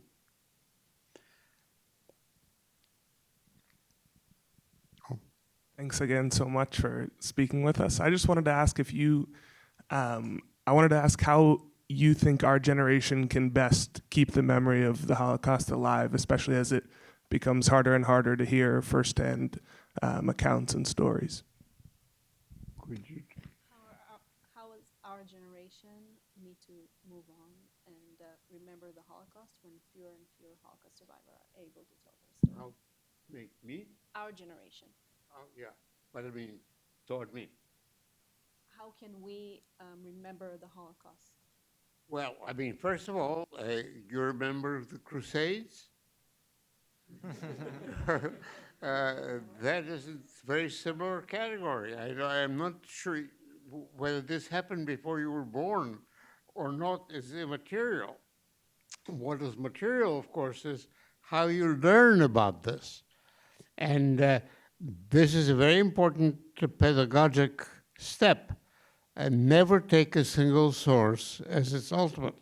Thanks again so much for speaking with us. I just wanted to ask if you, I wanted to ask how you think our generation can best keep the memory of the Holocaust alive, especially as it becomes harder and harder to hear firsthand accounts and stories. Could you? How is our generation need to move on and remember the Holocaust when fewer and fewer Holocaust survivors are able to tell their story? How make me? Our generation. Yeah, but I mean, toward me. How can we remember the Holocaust? Well, I mean, first of all, you remember the Crusades? That is a very similar category. I'm not sure whether this happened before you were born or not is immaterial. What is material, of course, is how you learn about this. And this is a very important pedagogic step. And never take a single source as its ultimate.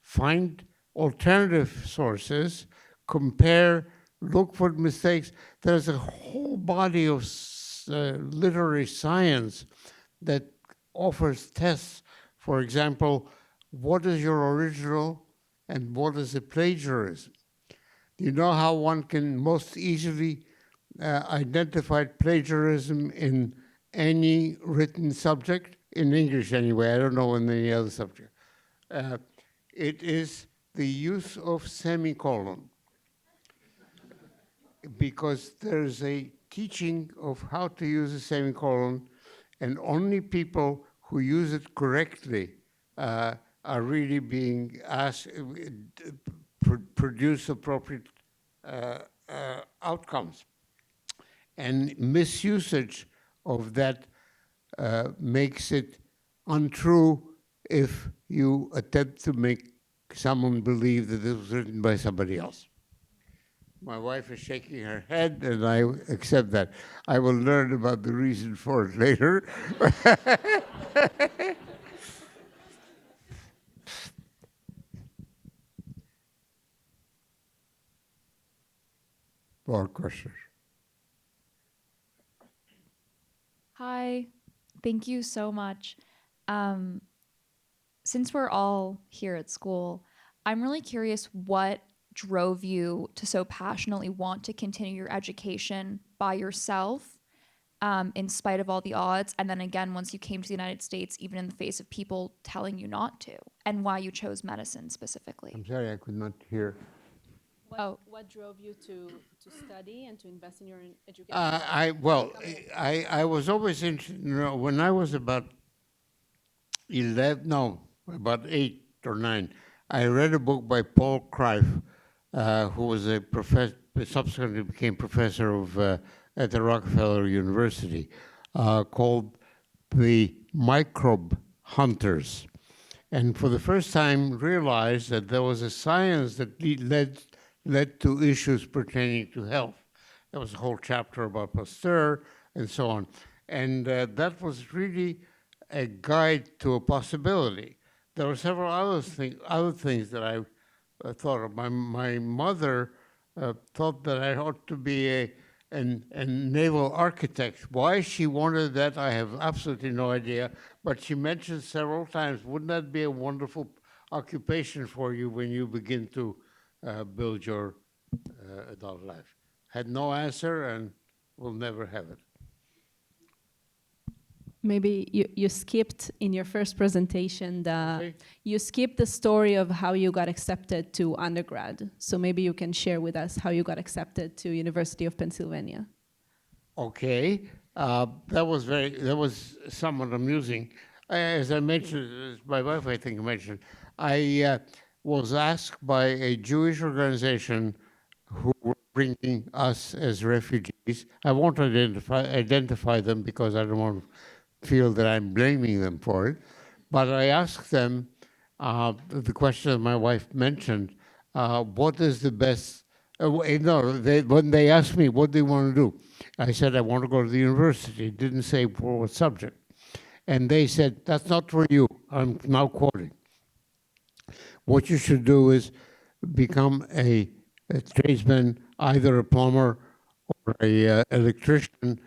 Find alternative sources, compare, look for mistakes. There's a whole body of literary science that offers tests. For example, what is your original and what is a plagiarism? Do you know how one can most easily identify plagiarism in any written subject? In English anyway, I don't know in any other subject. It is the use of semicolon. Because there's a teaching of how to use a semicolon, and only people who use it correctly are really being asked produce appropriate outcomes. And misusage of that makes it untrue if you attempt to make someone believe that it was written by somebody else. My wife is shaking her head, and I accept that. I will learn about the reason for it later. More questions? Hi, thank you so much. Since we're all here at school, I'm really curious what drove you to so passionately want to continue your education by yourself, in spite of all the odds, and then again, once you came to the United States, even in the face of people telling you not to, and why you chose medicine specifically. I'm sorry, I could not hear. What drove you to study and to invest in your education? I was always interested. You know, when I was about 8 or 9, I read a book by Paul Kreif, who was a professor, subsequently became professor of at the Rockefeller University, called The Microbe Hunters, and for the first time realized that there was a science that led to issues pertaining to health. There was a whole chapter about Pasteur and so on. And that was really a guide to a possibility. There were several other things that I thought of. My mother thought that I ought to be a naval architect. Why she wanted that, I have absolutely no idea. But she mentioned several times, wouldn't that be a wonderful occupation for you when you begin to build your adult life? Had no answer and will never have it. Maybe you skipped in your first presentation, you skipped the story of how you got accepted to undergrad. So maybe you can share with us how you got accepted to University of Pennsylvania. Okay, that was somewhat amusing. As I mentioned, as my wife I think mentioned, I was asked by a Jewish organization who were bringing us as refugees. I won't identify them because I don't want to feel that I'm blaming them for it. But I asked them the question that my wife mentioned, what is the best, when they asked me, what do you want to do? I said, I want to go to the university. It didn't say for what subject. And they said, that's not for you. I'm now quoting. What you should do is become a tradesman, either a plumber or a electrician,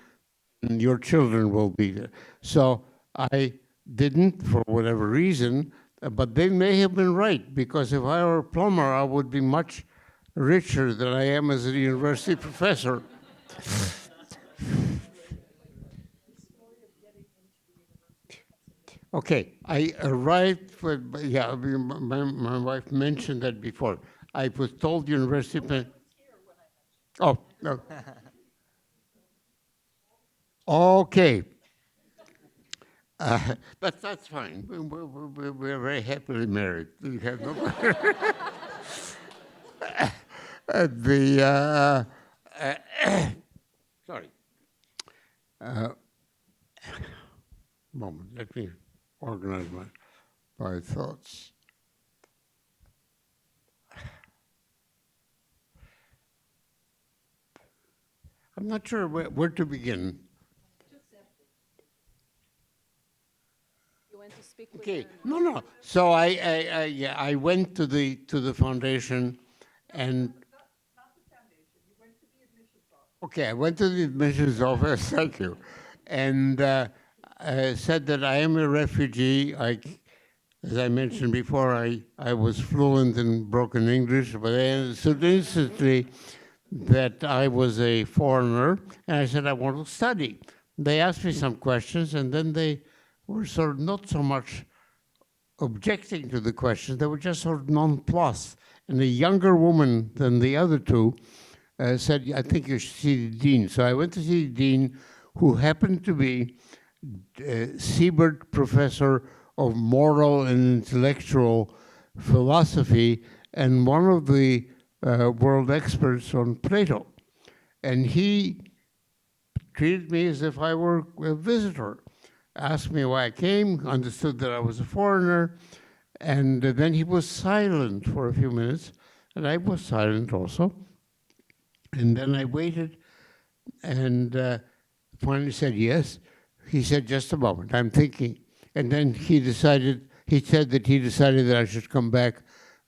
and your children will be there. So I didn't, for whatever reason, But they may have been right, because if I were a plumber, I would be much richer than I am as a university professor. Okay, I arrived with, yeah, I mean, my wife mentioned that before. I was told university, oh, no. Okay. But that's fine. We're very happily married. We have no sorry. Moment, let me organize my thoughts. I'm not sure where to begin. You went to speak Okay, no. So I went to the foundation, and okay, I went to the admissions office. Thank you, and said that I am a refugee. As I mentioned before, I was fluent in broken English, but I understood instantly that I was a foreigner, and I said I want to study. They asked me some questions, and then they were sort of not so much objecting to the questions, they were just sort of nonplussed. And a younger woman than the other two said, I think you should see the dean. So I went to see the dean, who happened to be Siebert Professor of Moral and Intellectual Philosophy and one of the world experts on Plato. And he treated me as if I were a visitor, asked me why I came, understood that I was a foreigner, and then he was silent for a few minutes, and I was silent also. And then I waited, and finally said yes. He said, just a moment, I'm thinking. And then he said that he decided that I should come back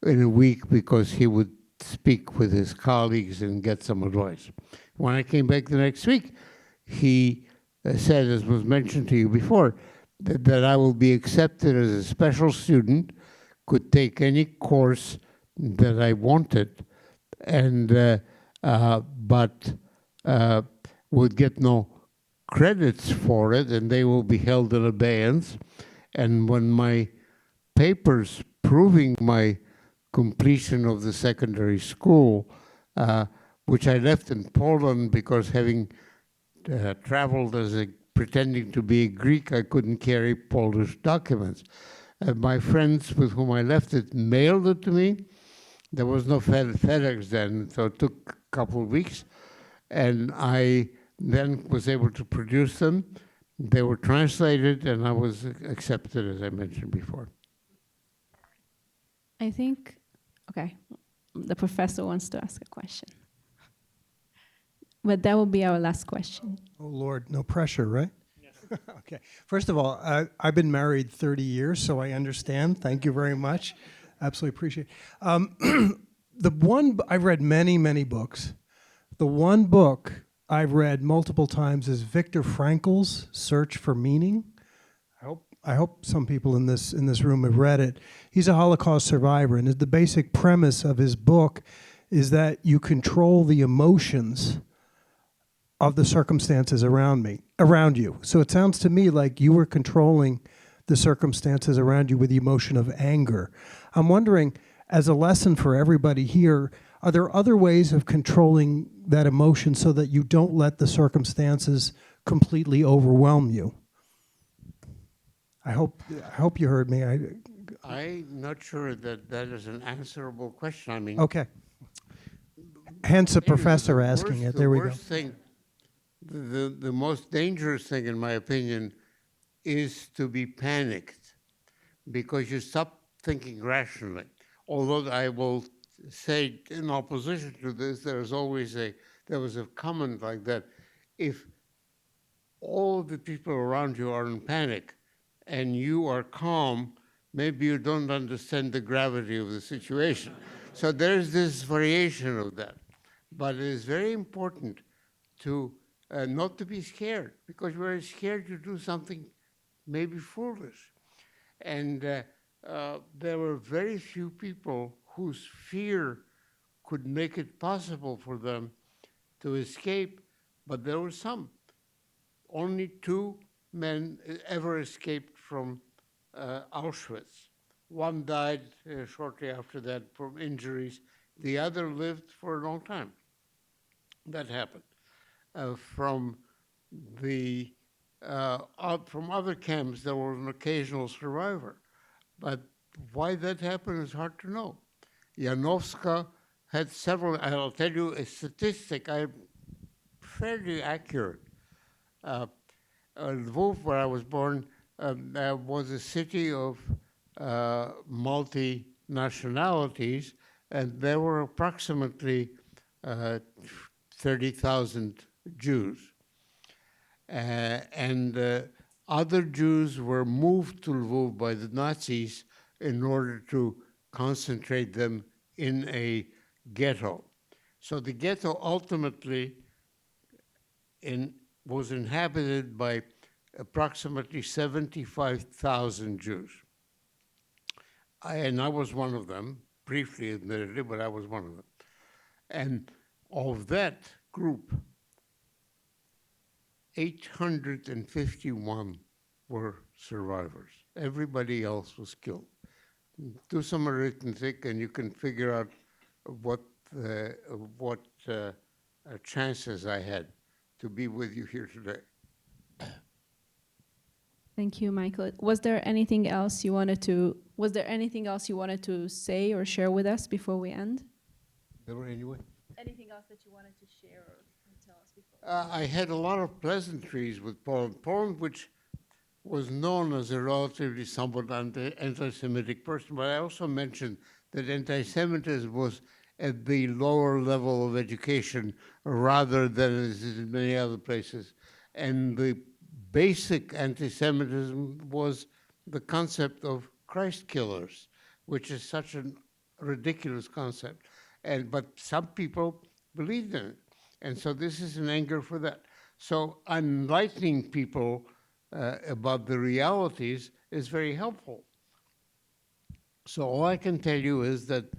in a week because he would speak with his colleagues and get some advice. When I came back the next week, he said, as was mentioned to you before, that I will be accepted as a special student, could take any course that I wanted, and but would get no credits for it, and they will be held in abeyance. And when my papers proving my completion of the secondary school, which I left in Poland because having traveled as pretending to be a Greek, I couldn't carry Polish documents. My friends with whom I left it mailed it to me. There was no FedEx then, so it took a couple of weeks. And I then was able to produce them. They were translated, and I was accepted, as I mentioned before. I think, okay, the professor wants to ask a question. But that will be our last question. Oh, Lord, no pressure, right? Yes. Okay. First of all, I've been married 30 years, so I understand. Thank you very much. Absolutely appreciate it. I've read many, many books. The one book I've read multiple times is Viktor Frankl's Search for Meaning. I hope some people in this room have read it. He's a Holocaust survivor, and the basic premise of his book is that you control the emotions of the circumstances around you. So it sounds to me like you were controlling the circumstances around you with the emotion of anger. I'm wondering, as a lesson for everybody here, are there other ways of controlling that emotion so that you don't let the circumstances completely overwhelm you? I hope you heard me. I'm not sure that is an answerable question. I mean, okay. Hence a professor asking it. There we go. The most dangerous thing, in my opinion, is to be panicked, because you stop thinking rationally. Although I will say, in opposition to this, there was a comment like that: if all the people around you are in panic and you are calm, maybe you don't understand the gravity of the situation. So there's this variation of that. But it is very important to not to be scared, because we're scared to do something maybe foolish. And there were very few people whose fear could make it possible for them to escape, but there were some. Only 2 men ever escaped from Auschwitz. One died shortly after that from injuries. The other lived for a long time. That happened. From other camps, there was an occasional survivor. But why that happened is hard to know. Janowska had several, I'll tell you a statistic, fairly accurate. Lvov, where I was born, was a city of multi-nationalities, and there were approximately 30,000 Jews. Other Jews were moved to Lvov by the Nazis in order to concentrate them in a ghetto. So the ghetto ultimately was inhabited by approximately 75,000 Jews. I was one of them, briefly admittedly, but I was one of them. And of that group, 851 were survivors. Everybody else was killed. Do some arithmetic and you can figure out what chances I had to be with you here today. Thank you, Michael. Was there anything else you wanted to say or share with us before we end? Anyway. Anything else that you wanted to share or tell us before? I had a lot of pleasantries with Poland. Poland, which was known as a relatively somewhat anti-Semitic person, but I also mentioned that anti-Semitism was at the lower level of education rather than it is in many other places. And the basic anti-Semitism was the concept of Christ killers, which is such a ridiculous concept. But some people believed in it. And so this is an anger for that. So enlightening people about the realities is very helpful. So all I can tell you is that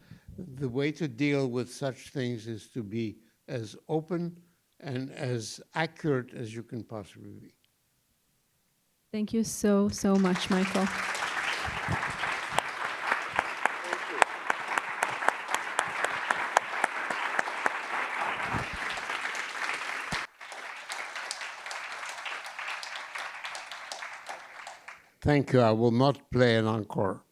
the way to deal with such things is to be as open and as accurate as you can possibly be. Thank you so, so much, Michael. Thank you. I will not play an encore.